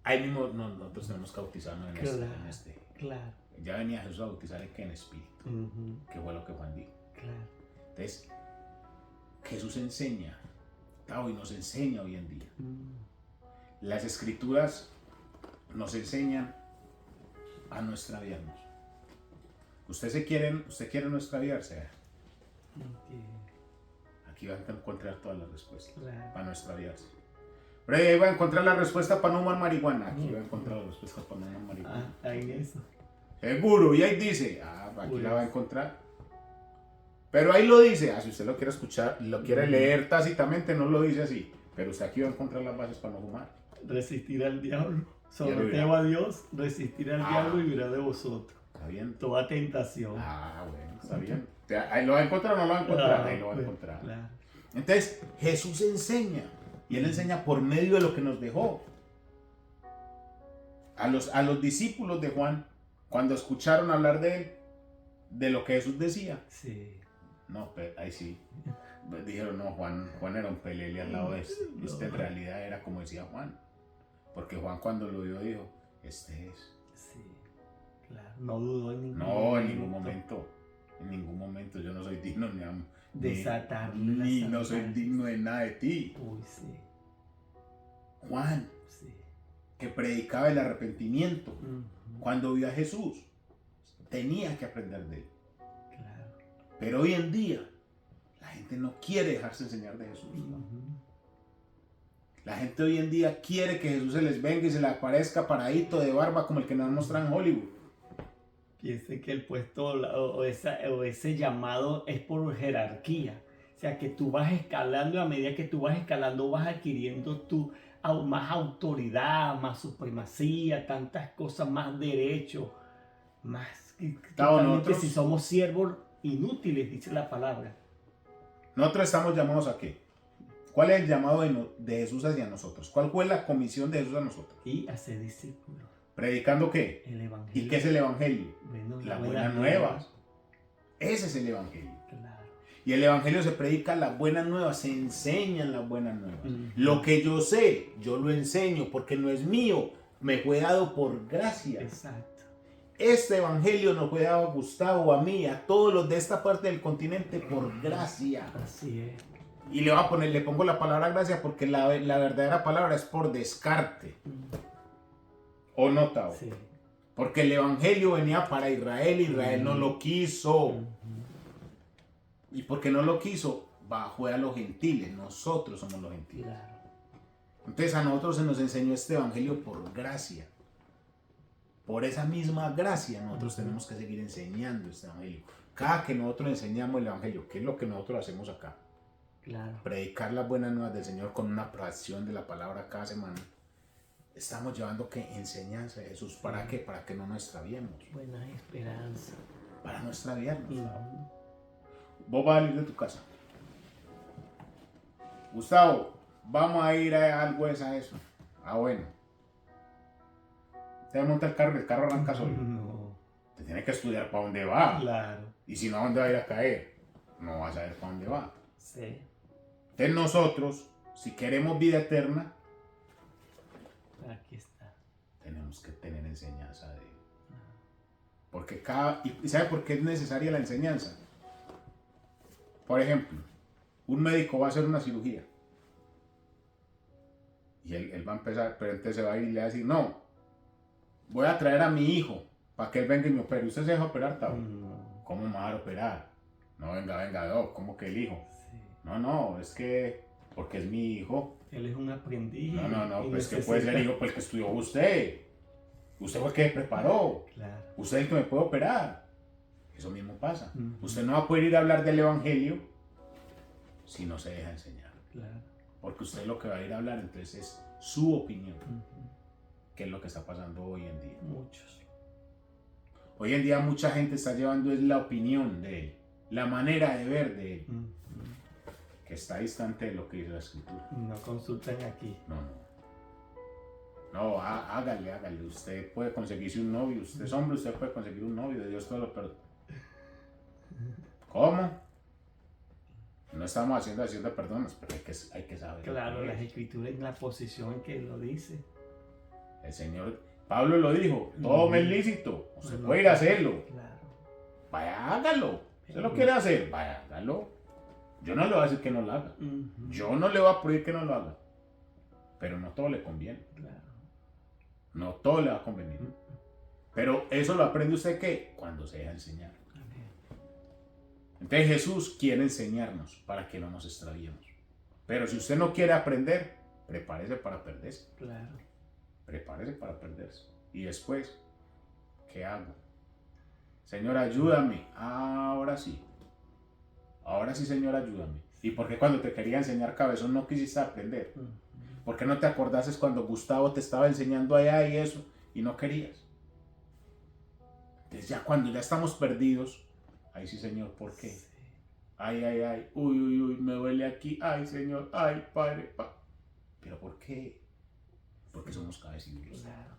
ahí mismo nosotros tenemos que bautizarnos en este. Claro. Ya venía Jesús a bautizar en espíritu, que fue lo que Juan dijo. Claro. Entonces, Jesús enseña, y nos enseña hoy en día. Las escrituras nos enseñan a no extraviarnos. Usted quiere no extraviarse. Aquí va a encontrar todas las respuestas para no extraviarse. Pero ahí va a encontrar la respuesta para no fumar marihuana. Aquí va a encontrar la respuesta para no fumar marihuana. Ahí eso. Seguro, y ahí dice, aquí la va a encontrar. Pero ahí lo dice, si usted lo quiere escuchar, lo quiere leer tácitamente, no lo dice así. Pero usted aquí va a encontrar las bases para no fumar. Resistir al diablo. Someteo a Dios, resistir al diablo y huirá de vosotros. Está bien. Toda tentación. Bueno, está bien. Ahí lo va a encontrar o no lo va a encontrar. Ahí lo va a encontrar. Claro. Entonces, Jesús enseña. Y Él enseña por medio de lo que nos dejó. A los discípulos de Juan, cuando escucharon hablar de Él, de lo que Jesús decía. Sí. No, ahí sí. Dijeron, no, Juan era un pelele al lado de este. Este en realidad era como decía Juan. Porque Juan cuando lo vio dijo, este es. Sí, claro. No dudó en ningún momento. En ningún momento. En ningún momento. Yo no soy digno ni no soy digno de nada de ti. Uy, sí. Juan, que predicaba el arrepentimiento, cuando vio a Jesús, tenía que aprender de él. Claro. Pero hoy en día, la gente no quiere dejarse enseñar de Jesús. La gente hoy en día quiere que Jesús se les venga y se le aparezca paradito de barba como el que nos muestra en Hollywood. Piense que el puesto o ese llamado es por jerarquía. O sea, que tú vas escalando y a medida que tú vas escalando vas adquiriendo más autoridad, más supremacía, tantas cosas, más derechos, más que nosotros, si somos siervos inútiles, dice la palabra. Nosotros estamos llamados a ¿qué? ¿Cuál es el llamado de Jesús hacia nosotros? ¿Cuál fue la comisión de Jesús a nosotros? Y hacer discípulos. ¿Predicando qué? El evangelio. ¿Y qué es el evangelio? Bueno, la buena nueva. Ese es el evangelio. Claro. Y el evangelio se predica las buenas nuevas, se enseñan las buenas nuevas. Lo que yo sé, yo lo enseño porque no es mío, me fue dado por gracia. Exacto. Este evangelio nos fue dado a Gustavo, a mí, a todos los de esta parte del continente por gracia. Así es. Y le pongo la palabra gracia porque la verdadera palabra es por descarte. ¿O no, Tao? Sí. Porque el evangelio venía para Israel, Israel no lo quiso. Y porque no lo quiso, fue a los gentiles, nosotros somos los gentiles. Claro. Entonces a nosotros se nos enseñó este evangelio por gracia. Por esa misma gracia nosotros tenemos que seguir enseñando este evangelio. Cada que nosotros enseñamos el evangelio, ¿qué es lo que nosotros hacemos acá? Claro. Predicar las buenas nuevas del Señor con una fracción de la palabra cada semana. Estamos llevando enseñanza de Jesús. ¿Para qué? Para que no nos extraviemos. Buena esperanza. Para no extraviarnos. Vos vas a salir de tu casa. Gustavo, vamos a ir a algo de eso. Bueno. Te monta el carro arranca solo. No. Te tiene que estudiar para dónde va. Claro. Y si no, ¿a dónde va a ir a caer? No vas a saber para dónde va. Sí. Entonces nosotros, si queremos vida eterna, aquí está. Tenemos que tener enseñanza de él. Porque ¿y sabe por qué es necesaria la enseñanza? Por ejemplo, un médico va a hacer una cirugía. Y él va a empezar, pero entonces se va a ir y le va a decir, no, voy a traer a mi hijo para que él venga y me opere. ¿Usted se deja operar, Tavo? No. ¿Cómo me va a operar? No, venga, Doc, ¿cómo que el hijo? Sí. No, es que, porque es mi hijo. Él es un aprendiz. No, y pues que necesita- puede ser el hijo, pues que estudió usted. Usted fue el que preparó. Claro. Usted es el que me puede operar. Eso mismo pasa. Ujú. Usted no va a poder ir a hablar del evangelio si no se deja enseñar. Claro. Porque usted lo que va a ir a hablar entonces es su opinión, Ujú. que es lo que está pasando hoy en día. Muchos. Hoy en día mucha gente está llevando es la opinión de él, la manera de ver de él, Ujú. que está distante de lo que dice la escritura. No consultan aquí. No, hágale. Usted puede conseguirse un novio, usted es hombre, usted puede conseguir un novio, de Dios todo lo perdona. ¿Cómo? No estamos haciendo perdones, pero hay que saber. Claro, las escrituras en la posición en que lo dice. El Señor, Pablo lo dijo, todo me es lícito, usted No, puede ir a hacerlo. Claro. Vaya, hágalo. ¿Usted lo quiere hacer? Vaya, hágalo. Yo no le voy a decir que no lo haga. Ujú. Yo no le voy a prohibir que no lo haga. Pero no todo le conviene. Claro. No todo le va a convenir. Pero eso lo aprende usted ¿qué? Cuando se deja enseñar. Amén. Entonces Jesús quiere enseñarnos para que no nos extraviemos. Pero si usted no quiere aprender, prepárese para perderse. Claro. Prepárese para perderse. Y después, ¿qué hago? Señor, ayúdame. Ahora sí. Ahora sí, Señor, ayúdame. ¿Y por qué cuando te quería enseñar cabezón no quisiste aprender? Ujú. ¿Por qué no te acordases cuando Gustavo te estaba enseñando allá y eso y no querías? Entonces ya cuando ya estamos perdidos, ahí sí, Señor, ¿por qué? Sí. Ay, uy, me duele aquí, ay, Señor, ay, Padre, ¿pero por qué? Porque somos cabecillos. Claro.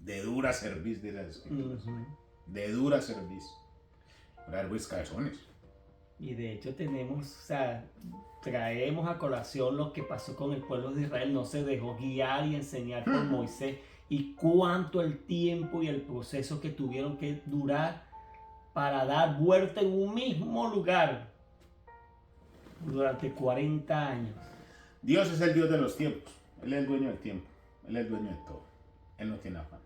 De dura cerviz de las escrituras. Ujú. De dura cerviz. Para ver, cabezones. Y de hecho traemos a colación lo que pasó con el pueblo de Israel. No se dejó guiar y enseñar por Moisés. Y cuánto el tiempo y el proceso que tuvieron que durar para dar vuelta en un mismo lugar durante 40 años. Dios es el Dios de los tiempos. Él es el dueño del tiempo. Él es el dueño de todo. Él no tiene afán.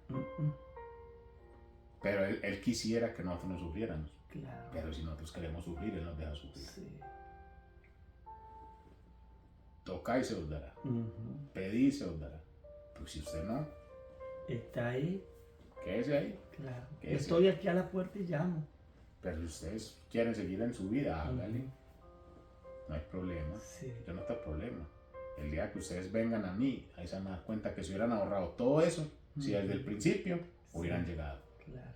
Pero él quisiera que nosotros no sufriéramos. Claro. Pero si nosotros queremos sufrir, Él nos deja sufrir. Sí. Toca y se os dará. Ujú. Pedí y se os dará. Pero si usted no, Está ahí. quédese ahí. Claro. ¿Qué Yo es? estoy aquí a la puerta y llamo. Pero si ustedes quieren seguir en su vida, hágale. Ujú. No hay problema. Sí. Yo no tengo problema. El día que ustedes vengan a mí, ahí se van a dar cuenta que si hubieran ahorrado todo eso, si desde el principio hubieran llegado. Claro.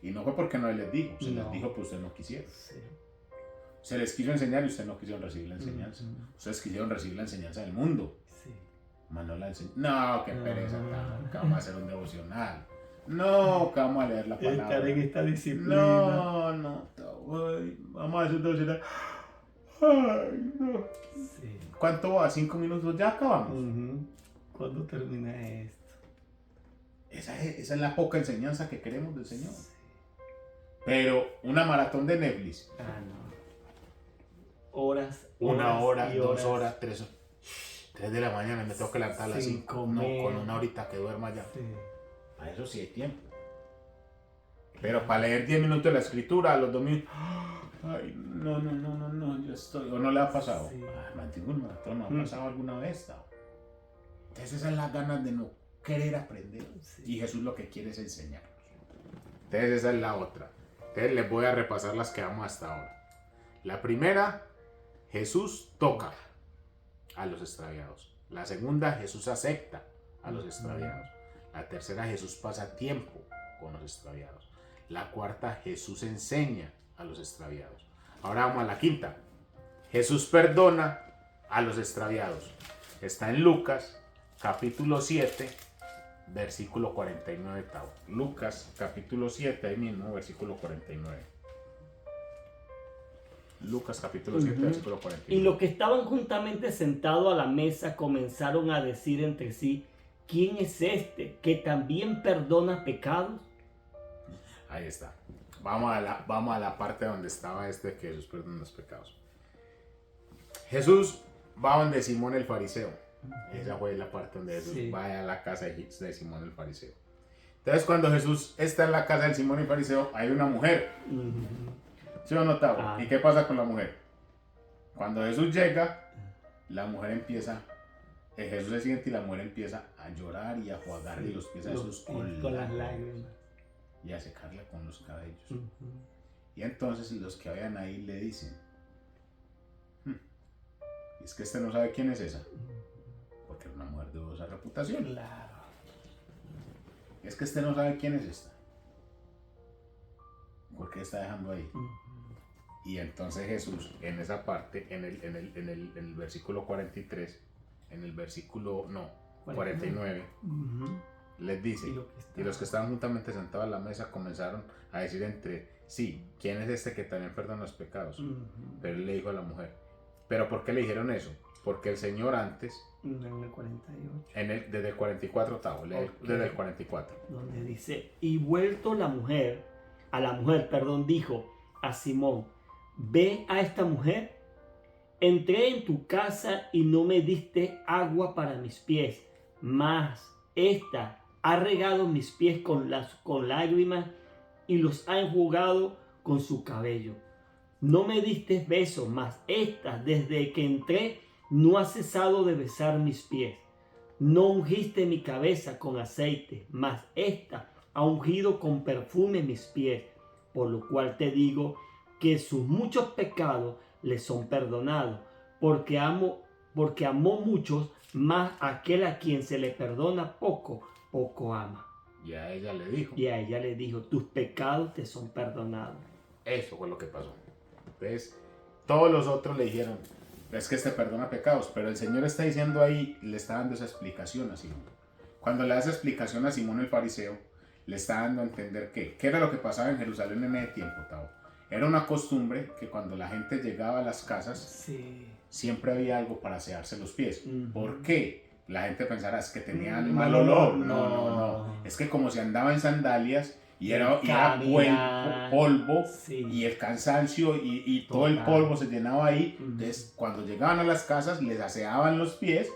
Y no fue porque no les dijo, se No. les dijo que ustedes no quisieron. Sí. Se les quiso enseñar y ustedes no quisieron recibir la enseñanza. Ujú. Ustedes quisieron recibir la enseñanza del mundo. Sí. Más no la enseñanza. No, qué pereza, Ah. que vamos a hacer un devocional. No, que vamos a leer la Estar palabra. en esta disciplina. No, vamos a hacer un devocional. Ay, no. Sí. ¿Cuánto va? 5 minutos, ya acabamos. Ujú. ¿Cuándo termina esto? Esa es la poca enseñanza que queremos del Señor. Sí. Pero una maratón de Netflix. Ah, no. Horas. 1 hora, y 2 horas, 3 horas. 3 de la mañana me tengo que levantar a las Sin 5. No, comer. con una horita que duerma ya. Sí. Para eso sí hay tiempo. Pero para leer 10 minutos de la escritura a los domingos. Ay, no, yo estoy. ¿O no le ha pasado? Sí. Ay, mantengo un maratón, ¿no ha pasado alguna vez? ¿No? Entonces esas son las ganas de no querer aprender. Sí. Y Jesús lo que quiere es enseñarnos. Entonces esa es la otra. Entonces les voy a repasar las que vamos hasta ahora. La primera, Jesús toca a los extraviados. La segunda, Jesús acepta a los extraviados. La tercera, Jesús pasa tiempo con los extraviados. La cuarta, Jesús enseña a los extraviados. Ahora vamos a la quinta. Jesús perdona a los extraviados. Está en Lucas, capítulo 7, versículo 49. Lucas, capítulo 7, ahí mismo, versículo 49. Lucas, capítulo 7, versículo 49. Y los que estaban juntamente sentados a la mesa comenzaron a decir entre sí: ¿quién es este que también perdona pecados? Ahí está. Vamos a la parte donde estaba que Jesús perdona los pecados. Jesús va donde Simón el fariseo. Esa fue la parte donde Jesús va a la casa de Simón el fariseo. Entonces cuando Jesús está en la casa del Simón y fariseo, hay una mujer. ¿Sí o no, Tavo? Ah. ¿Y qué pasa con la mujer? Cuando Jesús llega, la mujer empieza, Jesús se siente y la mujer empieza a llorar y a jugarle los pies a Jesús con las lágrimas. Y a secarle con los cabellos. Y entonces los que habían ahí le dicen, es que este no sabe quién es esa, porque era una mujer de dudosa reputación. Claro. Es que este no sabe quién es esta, ¿por qué está dejando ahí? Y entonces Jesús, en esa parte, en el versículo 43, en el versículo, 49, les dice, y los que estaban juntamente sentados a la mesa comenzaron a decir entre sí, ¿quién es este que también perdona los pecados? Pero él le dijo a la mujer, ¿pero por qué le dijeron eso? Porque el Señor antes, en el 48, desde el 44, Tavo, desde el 44. Donde dice, y vuelto a la mujer, dijo a Simón, ve a esta mujer, entré en tu casa y no me diste agua para mis pies, mas esta ha regado mis pies con lágrimas y los ha enjugado con su cabello. No me diste beso, mas esta desde que entré no ha cesado de besar mis pies. No ungiste mi cabeza con aceite, mas esta ha ungido con perfume mis pies, por lo cual te digo que sus muchos pecados le son perdonados, porque amó muchos, más aquel a quien se le perdona poco, poco ama. Y a ella le dijo, tus pecados te son perdonados. Eso fue lo que pasó. Entonces, todos los otros le dijeron, es que este perdona pecados, pero el Señor está diciendo ahí, le está dando esa explicación a Simón. Cuando le da esa explicación a Simón el fariseo, le está dando a entender ¿qué era lo que pasaba en Jerusalén en ese tiempo, Tavo? Era una costumbre que cuando la gente llegaba a las casas, siempre había algo para asearse los pies. ¿Por qué? La gente pensará, es que tenían mal olor. No. Es que como se andaba en sandalias y era polvo y el cansancio y todo el polvo se llenaba ahí. Entonces, cuando llegaban a las casas, les aseaban los pies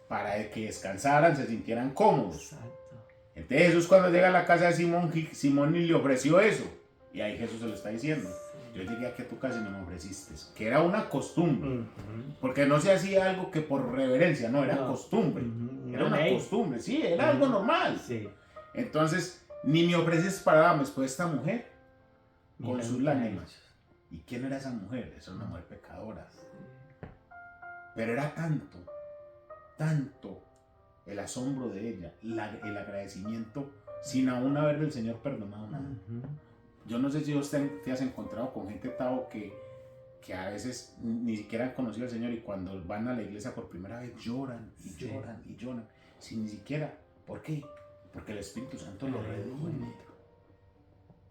para que descansaran, se sintieran cómodos. Exacto. Entonces Jesús cuando llega a la casa de Simón y le ofreció eso. Y ahí Jesús se lo está diciendo. Yo llegué aquí a tu casa y no me ofreciste. Que era una costumbre. Porque no se hacía algo que por reverencia, no, era costumbre. Era una costumbre, sí, era algo normal. Sí. Entonces, ni me ofreces para darme después esta mujer con sus lágrimas. ¿Y quién era esa mujer? Esa era una mujer pecadora. Pero era tanto el asombro de ella, el agradecimiento, sin aún haberle el Señor perdonado nada. Yo no sé si usted te has encontrado con gente, Tavo, que a veces ni siquiera han conocido al Señor y cuando van a la iglesia por primera vez lloran y lloran y lloran, sin ni siquiera. ¿Por qué? Porque el Espíritu Santo los redime,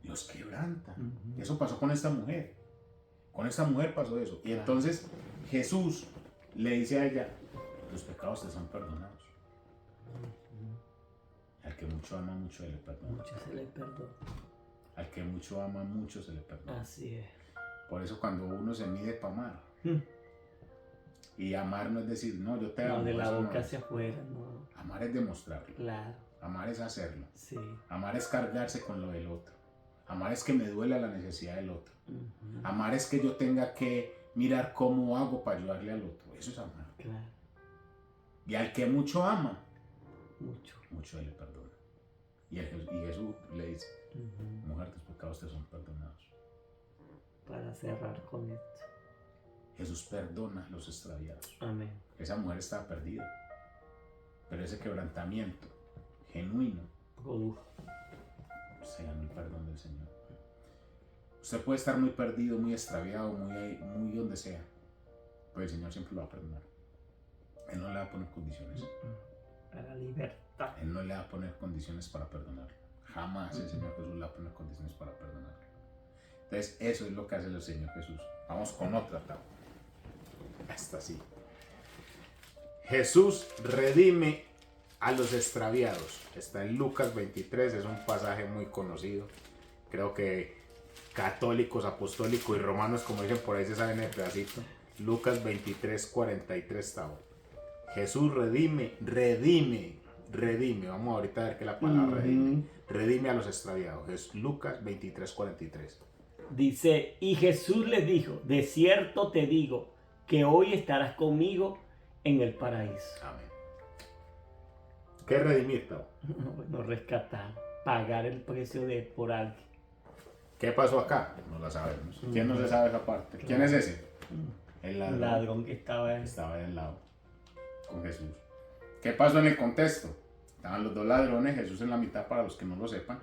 los quebranta. Eso pasó con esta mujer. Con esta mujer pasó eso. Y entonces Jesús le dice a ella, los pecados te son perdonados. Al que mucho ama, mucho se le perdona. Mucho se le perdona. Al que mucho ama, mucho se le perdona. Así es. Por eso cuando uno se mide para amar, y amar no es decir, no, yo te amo. No, de la boca hacia afuera, no. Amar es demostrarlo. Claro. Amar es hacerlo. Sí. Amar es cargarse con lo del otro. Amar es que me duela la necesidad del otro. Amar es que yo tenga que mirar cómo hago para ayudarle al otro. Eso es amar. Claro. Y al que mucho ama, mucho se le perdona. Y Jesús le dice, mujer, tus pecados te son perdonados. Para cerrar con esto. Jesús perdona a los extraviados. Amén. Esa mujer estaba perdida. Pero ese quebrantamiento genuino se ganó el perdón del Señor. Usted puede estar muy perdido, muy extraviado, muy donde sea, pero el Señor siempre lo va a perdonar. Él no le va a poner condiciones. Para libertad. Él no le va a poner condiciones para perdonarlo. Jamás el Señor Jesús le va a poner condiciones para perdonarlo. Entonces, eso es lo que hace el Señor Jesús. Vamos con otra tabla. Esta sí. Jesús redime a los extraviados. Está en Lucas 23, es un pasaje muy conocido. Creo que católicos, apostólicos y romanos, como dicen por ahí, se saben el pedacito. Lucas 23, 43 estaba. Jesús redime redime. Vamos ahorita a ver qué es la palabra redime. Redime a los extraviados. Es Lucas 23:43. Dice, y Jesús les dijo, de cierto te digo, que hoy estarás conmigo en el paraíso. Amén. ¿Qué es redimir, Tavo? Bueno, rescatar, pagar el precio por alguien. ¿Qué pasó acá? No la sabemos. ¿Quién no se sabe esa parte? ¿Quién es ese? El Un ladrón que estaba ahí. Estaba ahí al lado con Jesús. ¿Qué pasó en el contexto? Estaban los dos ladrones, Jesús en la mitad para los que no lo sepan.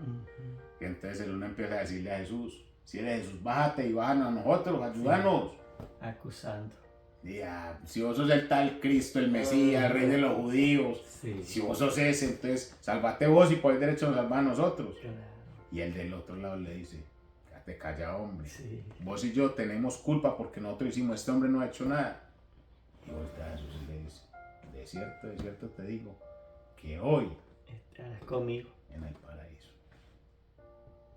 Y entonces el uno empieza a decirle a Jesús, si eres Jesús, bájate y bájanos a nosotros, ayúdanos. Acusando. Ya, si vos sos el tal Cristo, el Mesías, el Rey de los judíos, si vos sos ese, entonces sálvate vos y por el derecho nos salvar a nosotros. Claro. Y el del otro lado le dice, quédate callado, hombre. Sí. Vos y yo tenemos culpa porque nosotros hicimos, este hombre no ha hecho nada. Y vos a Jesús le dice, de cierto te digo, que hoy Estarás conmigo en el paraíso.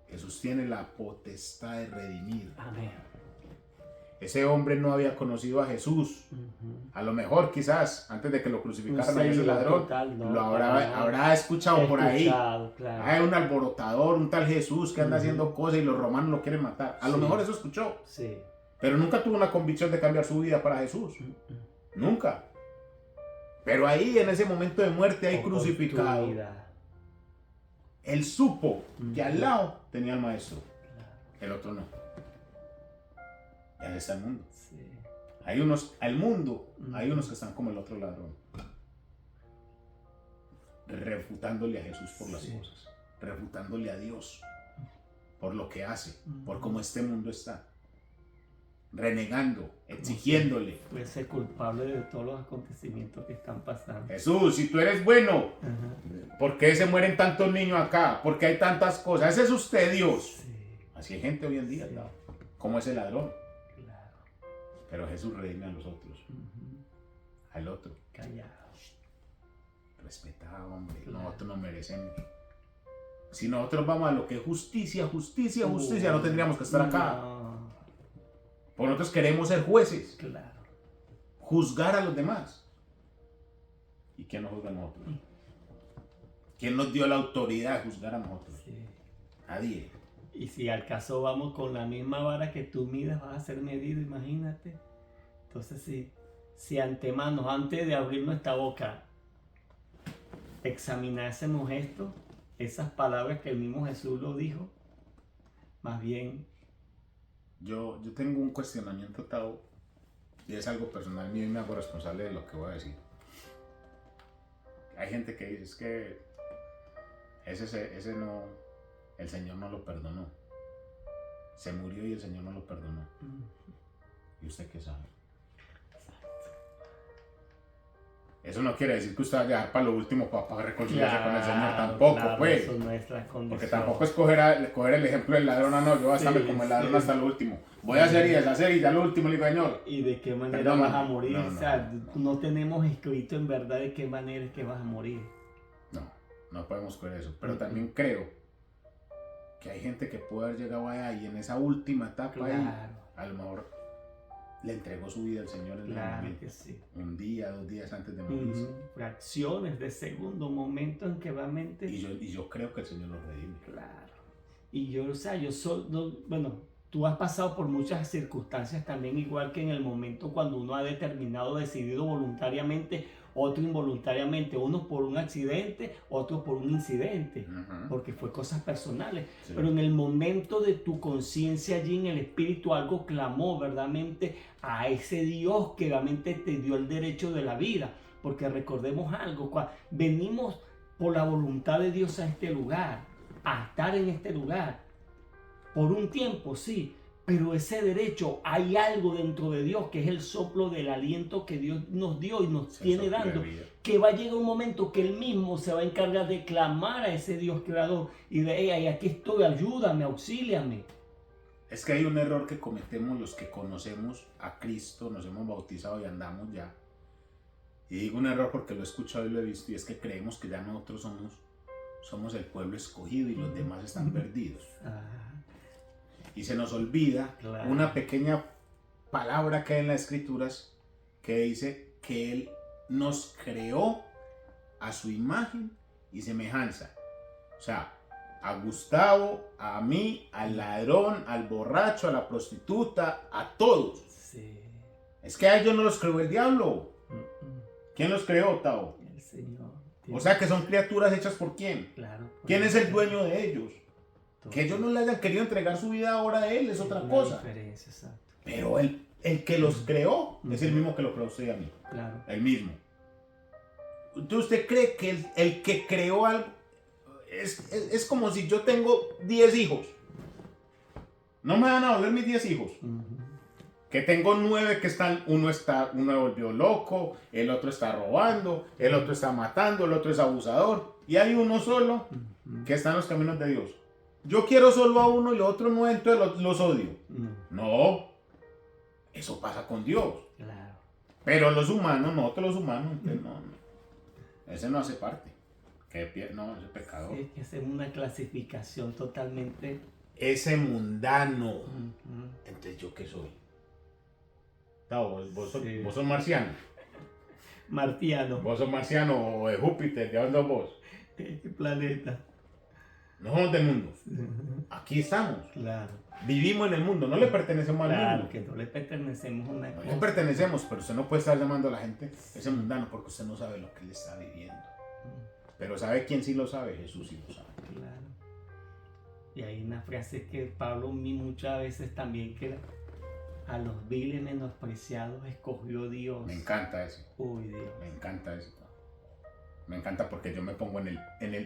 Jesús tiene la potestad de redimir. Amén. Ese hombre no había conocido a Jesús. A lo mejor quizás antes de que lo crucificaran a ese ladrón, lo habrá escuchado por ahí. Claro. Hay un alborotador, un tal Jesús que anda haciendo cosas y los romanos lo quieren matar. A lo mejor eso escuchó. Sí. Pero nunca tuvo una convicción de cambiar su vida para Jesús. Nunca. Pero ahí en ese momento de muerte, ahí crucificado, él supo que al lado tenía al maestro. El otro no. Y ahí está el mundo. Sí. Hay unos, al mundo, hay unos que están como el otro ladrón. Refutándole a Jesús por las cosas. Refutándole a Dios por lo que hace, por cómo este mundo está. Renegando, exigiéndole. Puede ser culpable de todos los acontecimientos que están pasando. Jesús, si tú eres bueno, ¿por qué se mueren tantos niños acá? ¿Por qué hay tantas cosas? Ese es usted, Dios. Sí. Así hay gente hoy en día, ¿no? Como ese ladrón. Claro. Pero Jesús redime a los otros. Al otro. Callado. Respetado, hombre. Claro. Nosotros no merecemos. Si nosotros vamos a lo que es justicia, no tendríamos que estar acá. No. Porque nosotros queremos ser jueces. Claro. Juzgar a los demás. ¿Y quién nos juzga a nosotros? ¿Quién nos dio la autoridad de juzgar a nosotros? Sí. Nadie. Y si al caso vamos con la misma vara que tú midas, vas a ser medido, imagínate. Entonces, si antemano, antes de abrir nuestra boca, examinásemos esto, esas palabras que el mismo Jesús lo dijo, más bien. Yo tengo un cuestionamiento, Tao, y es algo personal mío y me hago responsable de lo que voy a decir. Hay gente que dice, es que ese no, el Señor no lo perdonó. Se murió y el Señor no lo perdonó. ¿Y usted qué sabe? Eso no quiere decir que usted vaya a dejar para lo último para reconciliarse con el Señor. Tampoco, pues. Eso no es la condición. Porque tampoco es coger el ejemplo del ladrón. No, yo voy a estar como el ladrón hasta lo último. Voy a hacer y deshacer y ya lo último le digo, Señor. ¿Y de qué manera vas a morir? O sea, no tenemos escrito en verdad de qué manera es que vas a morir. No podemos creer eso. Pero también creo que hay gente que puede haber llegado allá y en esa última etapa ahí, a lo mejor le entregó su vida al Señor en el momento. Que sí. Un día, 2 días antes de morir. Fracciones de segundo, momento en que realmente. Y yo creo que el Señor lo redime. Claro. Y yo, o sea, bueno, tú has pasado por muchas circunstancias también, igual que en el momento cuando uno ha determinado, decidido voluntariamente, otro involuntariamente, uno por un accidente, otro por un incidente, porque fue cosas personales. Sí. Pero en el momento de tu conciencia allí en el espíritu, algo clamó verdaderamente a ese Dios que realmente te dio el derecho de la vida. Porque recordemos algo, venimos por la voluntad de Dios a este lugar, a estar en este lugar. Por un tiempo, sí, pero ese derecho, hay algo dentro de Dios que es el soplo del aliento que Dios nos dio y nos tiene dando, que va a llegar un momento que Él mismo se va a encargar de clamar a ese Dios creador y de, hey, aquí estoy, ayúdame, auxíliame. Es que hay un error que cometemos los que conocemos a Cristo, nos hemos bautizado y andamos ya. Y digo un error porque lo he escuchado y lo he visto, y es que creemos que ya nosotros somos el pueblo escogido y los demás están perdidos. Y se nos olvida una pequeña palabra que hay en las Escrituras que dice que Él nos creó a su imagen y semejanza. O sea, a Gustavo, a mí, al ladrón, al borracho, a la prostituta, a todos. Sí. Es que a ellos no los creó el diablo. ¿Quién los creó, Tavo? El Señor. O sea, que son criaturas hechas por quién. Claro. ¿Quién es el dueño de ellos? Que ellos no le hayan querido entregar su vida ahora a él es otra cosa. Diferencia, exacto. Pero el que los creó es el mismo que lo creó usted y a mí. Claro. El mismo. Entonces, ¿usted cree que el que creó algo es como si yo tengo 10 hijos? No me van a volver mis 10 hijos. Que tengo 9 que están, uno volvió loco, el otro está robando, el otro está matando, el otro es abusador. Y hay uno solo que está en los caminos de Dios. Yo quiero solo a uno y los otros 9, entonces los odio. No, eso pasa con Dios. Claro. Pero los humanos, nosotros los humanos, entonces no. Ese no hace parte. No, ese pecador. Es que es una clasificación totalmente... Ese mundano. Entonces, ¿yo qué soy? Vos sos marciano. Martiano. Vos sos marciano o de Júpiter, ¿de dónde vos? ¿Qué planeta? No somos del mundo. Aquí estamos. Claro. Vivimos en el mundo, no le pertenecemos al Claro, mundo. que no le pertenecemos a una No cosa. le pertenecemos, pero usted no puede estar llamando a la gente ese mundano porque usted no sabe lo que él está viviendo. Pero ¿sabe quién sí lo sabe? Jesús sí lo sabe. Claro. Y hay una frase que Pablo muchas veces también que a los viles menospreciados escogió Dios. Me encanta eso. Uy, Dios. Me encanta eso. Me encanta porque yo me pongo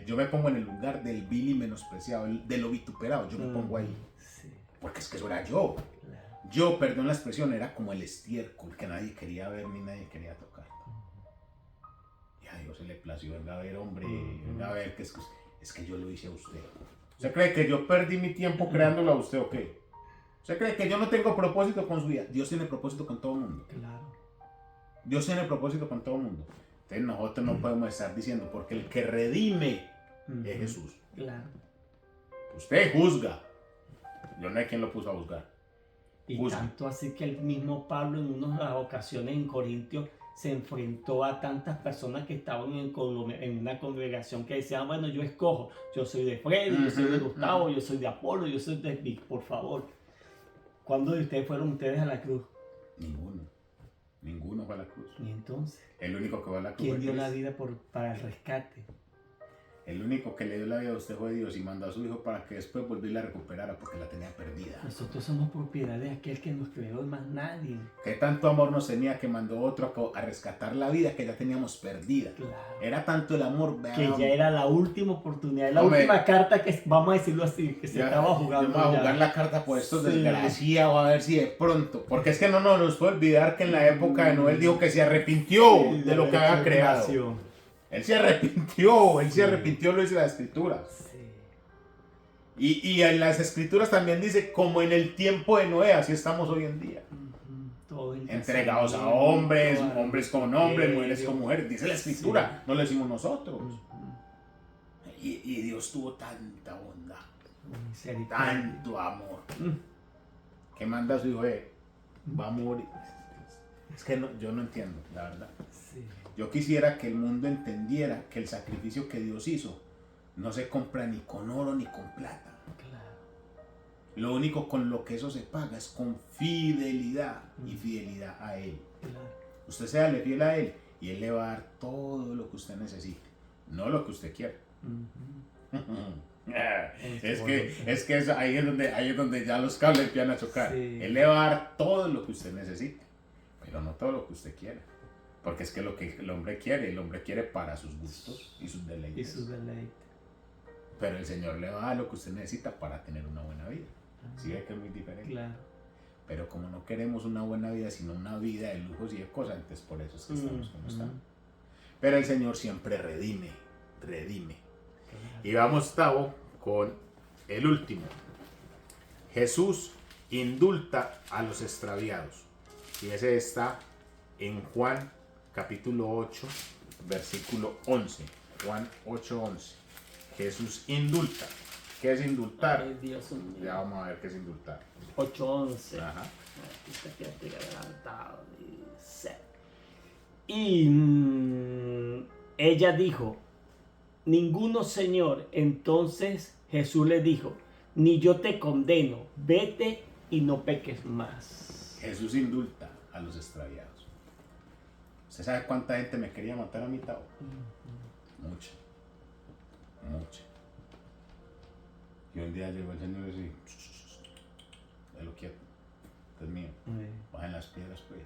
yo me pongo en el lugar del vil y menospreciado, de lo vituperado. Yo me pongo ahí. Sí. Porque es que eso era yo. Claro. Yo, perdón la expresión, era como el estiércol que nadie quería ver ni nadie quería tocar. Y a Dios se le plació, venga a ver, hombre, venga a ver, que es que yo lo hice a usted. ¿Usted cree que yo perdí mi tiempo creándolo a usted o qué? ¿Usted cree que yo no tengo propósito con su vida? Dios tiene propósito con todo el mundo. Claro. Dios tiene propósito con todo el mundo. Entonces nosotros no podemos estar diciendo, porque el que redime es Jesús. Claro. Usted juzga. Yo no sé quién lo puso a juzgar. Y Juzga. tanto así que el mismo Pablo en unas ocasiones en Corintios se enfrentó a tantas personas que estaban en una congregación que decían, bueno, yo escojo, yo soy de Freddy, yo soy de Gustavo, yo soy de Apolo, yo soy de Vic, por favor. ¿Cuándo de ustedes fueron ustedes a la cruz? Ninguno fue a la cruz. Y entonces, El único que va a la cruz ¿quién fue dio la Cristo. vida para el rescate? El único que le dio la vida a usted fue Dios y mandó a su hijo para que después volviera a recuperara porque la tenía perdida. Nosotros somos propiedad de aquel que nos creó y más nadie. Que tanto amor nos tenía que mandó otro a rescatar la vida que ya teníamos perdida. Claro. Era tanto el amor, Que ya era la última oportunidad, la Hombre, última carta que, vamos a decirlo así, que se estaba jugando. Yo me voy a ya. jugar la carta por estos Sí. desgraciados, a ver si de pronto. Porque es que no nos puede olvidar que en la época de Noé dijo que se arrepintió Sí, de lo que había creado. transformación. Él se arrepintió, lo dice la escritura. Sí. Y en las escrituras también dice, como en el tiempo de Noé, así estamos hoy en día. Todo el Entregados a casamiento, hombres, toda la hombres con hombres, miseria. mujeres con mujeres. Dice la escritura, Sí. no lo decimos nosotros. Y Dios tuvo tanta bondad, Misericordia. tanto amor, que manda a su hijo, va a morir. Es que yo no entiendo, la verdad. Sí. Yo quisiera que el mundo entendiera que el sacrificio que Dios hizo no se compra ni con oro ni con plata. Claro. Lo único con lo que eso se paga es con fidelidad y fidelidad a Él. Claro. Usted séale fiel a Él y Él le va a dar todo lo que usted necesite, no lo que usted quiera. Es que ahí es donde ya los cables empiezan a chocar. Sí. Él le va a dar todo lo que usted necesite, pero no todo lo que usted quiera. Porque es que lo que el hombre quiere para sus gustos y sus deleites. Y su deleite. Pero el Señor le va a dar lo que usted necesita para tener una buena vida. ¿Sí ve que es muy diferente? Claro. Pero como no queremos una buena vida, sino una vida de lujos y de cosas, entonces por eso es que estamos como estamos. Pero el Señor siempre redime. Claro. Y vamos, Tavo, con el último. Jesús indulta a los extraviados. Y ese está en Juan capítulo 8, versículo 11. Juan 8:11. Jesús indulta. ¿Qué es indultar? Ay, Dios mío. Ya vamos a ver qué es indultar. 8:11. Ajá. Aquí está, quédate adelantado. Dice. Y ella dijo, ninguno, Señor. Entonces Jesús le dijo, ni yo te condeno, vete y no peques más. Jesús indulta a los extraviados. ¿Usted sabe cuánta gente me quería matar a mí, Tao? Mucha. Mucha. Y un día llegó el Señor y dijo, déjalo quieto, esto es mío. Bajen las piedras, pues.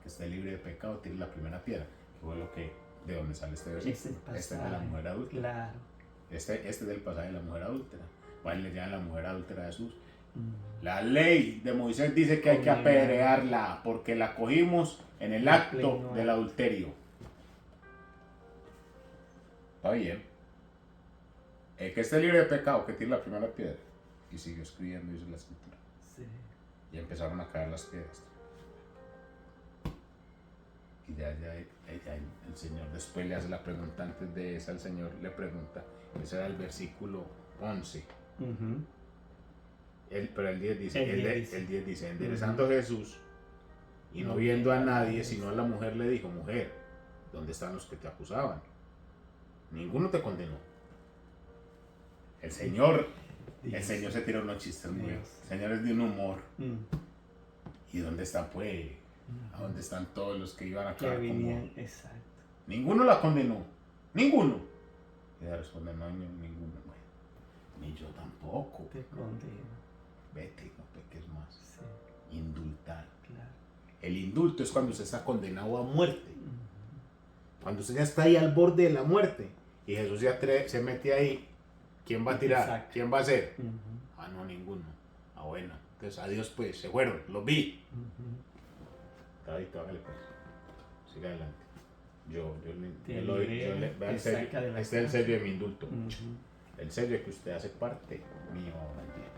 Que esté libre de pecado, tire la primera piedra. Que fue lo que, de donde sale este versículo. Este es de la mujer adúltera. Claro. Este es del pasaje de la mujer adúltera. Vayan, le llaman la mujer adúltera a Jesús. La ley de Moisés dice que hay que apedrearla porque la cogimos en el acto del adulterio. Está bien. El que esté libre de pecado, que tire la primera piedra. Y siguió escribiendo, dice la escritura. Sí. Y empezaron a caer las piedras. Y ya el Señor después le hace la pregunta, antes de esa el Señor le pregunta, ese era el versículo 11. Pero el 10 dice, el 10 dice, enderezando Jesús y no viendo a nadie, sino a la mujer le dijo, mujer, ¿dónde están los que te acusaban? Ninguno te condenó. El Señor se tira unos chistes muy buenos. El Señor es de un humor. ¿Y dónde están, pues? ¿A dónde están todos los que iban a acabar conmigo? Exacto. Ninguno la condenó. Ninguno. Y ella responde, no, ninguno. Ni yo tampoco. Te condeno. Vete, no peques más. Sí. Indultar. Claro. El indulto es cuando usted está condenado a muerte. Cuando usted ya está ahí al borde de la muerte. Y Jesús ya se mete ahí. ¿Quién va a tirar? Exacto. ¿Quién va a hacer? Ah, no, ninguno. Ah, bueno. Entonces, adiós pues. Se fueron. Los vi. Davidito, hágale pues. Siga adelante. Vea el sello. Este es el sello de mi indulto. El sello que usted hace parte mío ahora en día.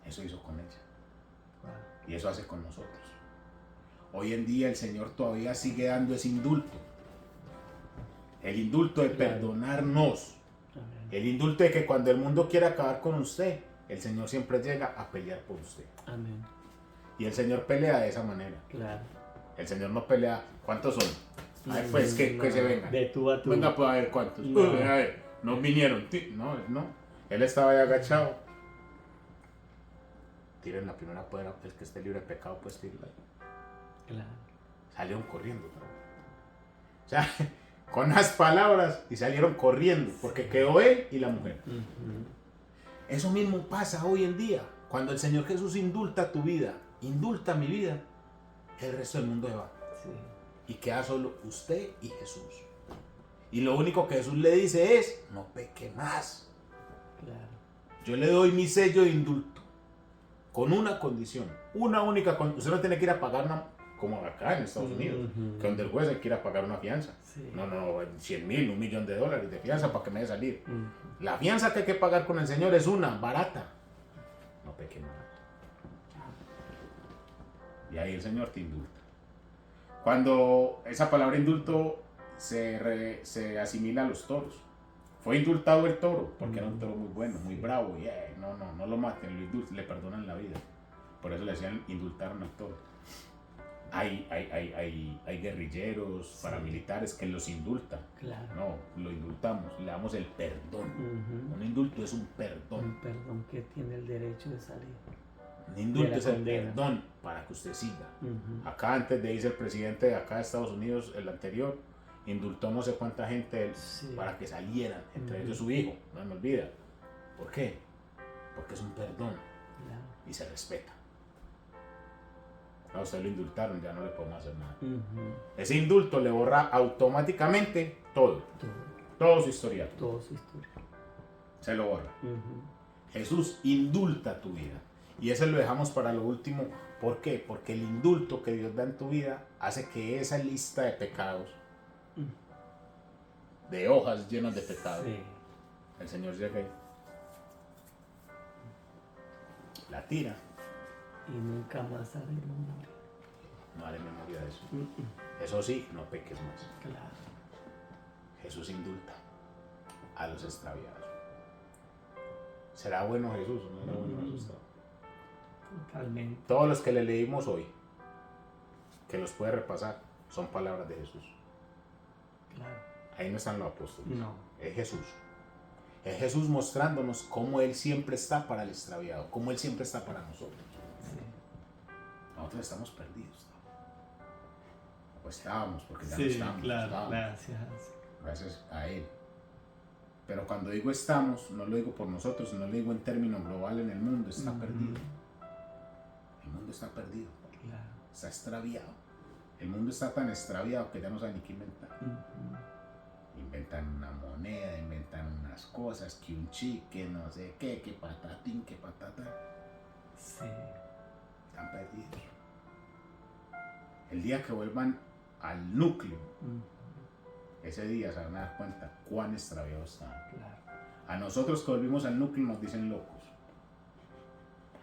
Eso hizo con ella. Y eso hace con nosotros. Hoy en día el Señor todavía sigue dando ese indulto. El indulto de perdonarnos. El indulto de que cuando el mundo quiere acabar con usted, el Señor siempre llega a pelear por usted. Amén. Y el Señor pelea de esa manera. Claro. El Señor no pelea. ¿Cuántos son? A ver, pues que se vengan. De tú a tú. Venga, pues a ver cuántos. No. A ver, no vinieron. No. Él estaba ahí agachado. Tiren la primera piedra, el que esté libre de pecado, pues tírenla. Claro. Salieron corriendo. O sea, con las palabras y salieron corriendo, porque quedó él y la mujer. Eso mismo pasa hoy en día. Cuando el Señor Jesús indulta tu vida, indulta mi vida, el resto del mundo se va. Sí. Y queda solo usted y Jesús. Y lo único que Jesús le dice es, no peque más. Claro. Yo le doy mi sello de indulto. Con una condición, una única condición. Usted no tiene que ir a pagar una, como acá en Estados Unidos, que donde el juez hay que ir a pagar una fianza. Sí. No, 100,000, $1,000,000 de fianza para que me dé salir. La fianza que hay que pagar con el Señor es una, barata. No peque más. Y ahí el Señor te indulta. Cuando esa palabra indulto se asimila a los toros. Fue indultado el toro, porque era un toro muy bueno, muy bravo. Y no lo maten, lo indulten, le perdonan la vida. Por eso le decían, indultaron al toro. Hay guerrilleros, paramilitares que los indultan. Claro. No, lo indultamos, le damos el perdón. Un indulto es un perdón. Un perdón que tiene el derecho de salir. Un indulto es el perdón para que usted siga. Acá antes de irse el presidente de acá de Estados Unidos, el anterior, indultó no sé cuánta gente para que salieran, entre ellos su hijo, no me olvida. ¿Por qué? Porque es un perdón y se respeta. A usted lo indultaron, ya no le podemos hacer nada. Ese indulto le borra automáticamente todo su historial. Todo su historia. Se lo borra. Jesús indulta tu vida. Y eso lo dejamos para lo último. ¿Por qué? Porque el indulto que Dios da en tu vida hace que esa lista de pecados, de hojas llenas de pecado, el Señor llega y la tira. Y nunca más haré memoria. No haré memoria de eso. Eso sí, no peques más. Claro. Jesús indulta a los extraviados. ¿Será bueno Jesús o no será bueno Jesús? Totalmente. Todos los que le leímos hoy, que los puede repasar, son palabras de Jesús. Claro. Ahí no están los apóstoles. No. Es Jesús. Es Jesús mostrándonos cómo Él siempre está para el extraviado, cómo Él siempre está para nosotros. Sí. Nosotros estamos perdidos, ¿no? O estábamos, porque ya Sí, no estamos. claro, estábamos. Gracias a Él. Pero cuando digo estamos, no lo digo por nosotros, sino lo digo en términos global en el mundo, está perdido. El mundo está perdido, Claro. está extraviado. El mundo está tan extraviado que ya no saben ni qué inventar. Inventan una moneda, inventan unas cosas, que un chip, que no sé qué, que patatín, que patata. Sí. Están perdidos. El día que vuelvan al núcleo, ese día se van a dar cuenta cuán extraviados están. Claro. A nosotros que volvimos al núcleo nos dicen locos.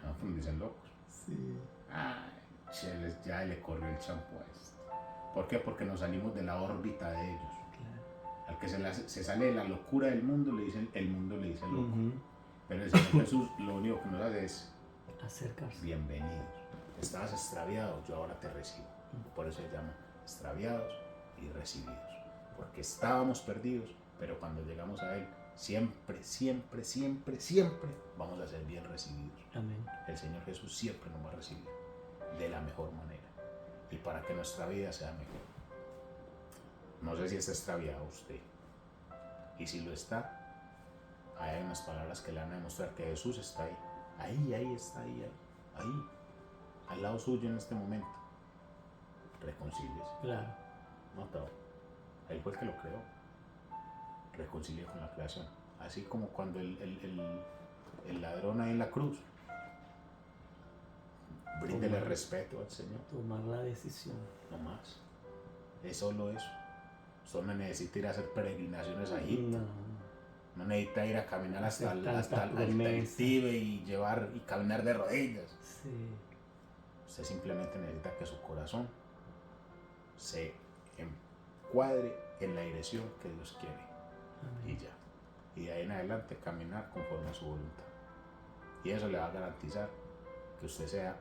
A nosotros nos dicen locos. Sí. Ay, cheles, ya le corrió el champú a este. ¿Por qué? Porque nos salimos de la órbita de ellos. Claro. Al que se sale de la locura del mundo, el mundo le dice loco. Ujú. Pero el Señor Jesús lo único que nos hace es Acercarse. bienvenidos. Estabas extraviado, yo ahora te recibo. Por eso se llama extraviados y recibidos. Porque estábamos perdidos, pero cuando llegamos a Él, siempre, siempre, siempre, siempre vamos a ser bien recibidos. Amén. El Señor Jesús siempre nos va a recibir de la mejor manera y para que nuestra vida sea mejor. No sé si está extraviado usted, y si lo está, hay unas palabras que le van a demostrar que Jesús está ahí. Ahí está, ahí, al lado suyo en este momento. Reconcíliese. Claro. No, pero Él fue el que lo creó. Reconcilie con la creación. Así como cuando el ladrón ahí en la cruz. Bríndele respeto al Señor. Tomar la decisión. No más. Es solo eso. Usted no necesita ir a hacer peregrinaciones a Egipto. No necesita ir a caminar hasta el Tíbet y caminar de rodillas. Sí. Usted simplemente necesita que su corazón se encuadre en la dirección que Dios quiere. Amén. Y ya. Y de ahí en adelante caminar conforme a su voluntad. Y eso le va a garantizar que usted sea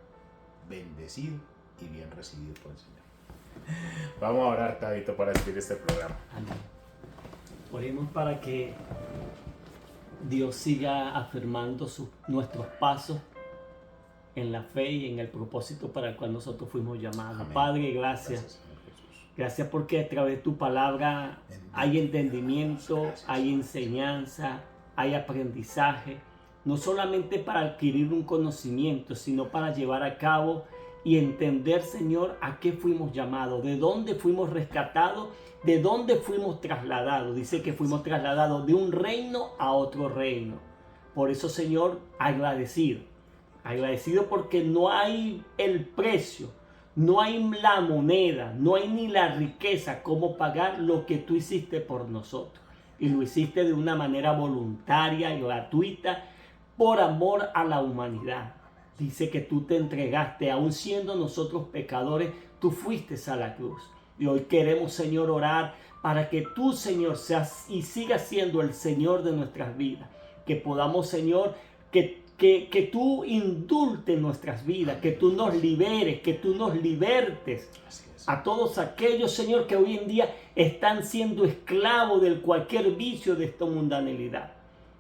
bendecido y bien recibido por el Señor. Vamos a orar, Tabito, para despedir este programa. Amén. Oremos para que Dios siga afirmando nuestros pasos en la fe y en el propósito para el cual nosotros fuimos llamados. Amén. Padre, gracias. Señor Jesús. Gracias porque a través de tu palabra hay entendimiento, Gracias. hay enseñanza, hay aprendizaje, no solamente para adquirir un conocimiento, sino para llevar a cabo y entender, Señor, a qué fuimos llamados, de dónde fuimos rescatados, de dónde fuimos trasladados. Dice que fuimos trasladados de un reino a otro reino. Por eso, Señor, agradecido porque no hay el precio, no hay la moneda, no hay ni la riqueza como pagar lo que tú hiciste por nosotros. Y lo hiciste de una manera voluntaria y gratuita por amor a la humanidad. Dice que tú te entregaste, aun siendo nosotros pecadores, tú fuiste a la cruz. Y hoy queremos, Señor, orar para que tú, Señor, seas y sigas siendo el Señor de nuestras vidas. Que podamos, Señor, que tú indultes nuestras vidas, que tú nos liberes, que tú nos libertes a todos aquellos, Señor, que hoy en día están siendo esclavos de cualquier vicio de esta mundanalidad.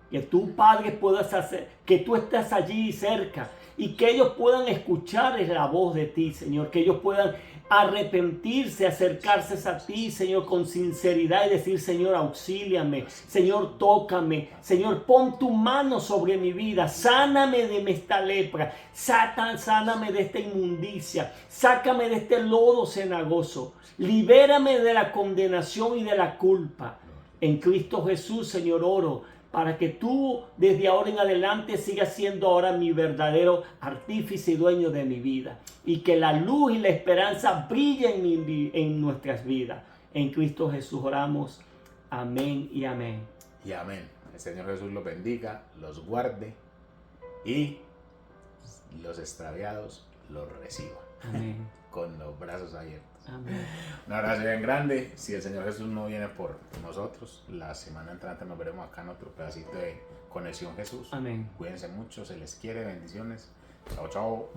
Que tú, Padre, puedas hacer, que tú estás allí cerca y que ellos puedan escuchar la voz de ti, Señor, que ellos puedan arrepentirse, acercarse a ti, Señor, con sinceridad y decir, Señor, auxíliame, Señor, tócame, Señor, pon tu mano sobre mi vida, sáname de esta lepra, sáname de esta inmundicia, sácame de este lodo cenagoso, libérame de la condenación y de la culpa. En Cristo Jesús, Señor, oro para que tú desde ahora en adelante sigas siendo ahora mi verdadero artífice y dueño de mi vida. Y que la luz y la esperanza brillen en nuestras vidas. En Cristo Jesús oramos. Amén y amén. Y amén. El Señor Jesús los bendiga, los guarde y los extraviados los reciba. Amén. Con los brazos abiertos. Amén. Un abrazo bien grande. Si el Señor Jesús no viene por nosotros, la semana entrante nos veremos acá en otro pedacito de Conexión Jesús. Amén. Cuídense mucho, se les quiere, bendiciones. Chao, chao.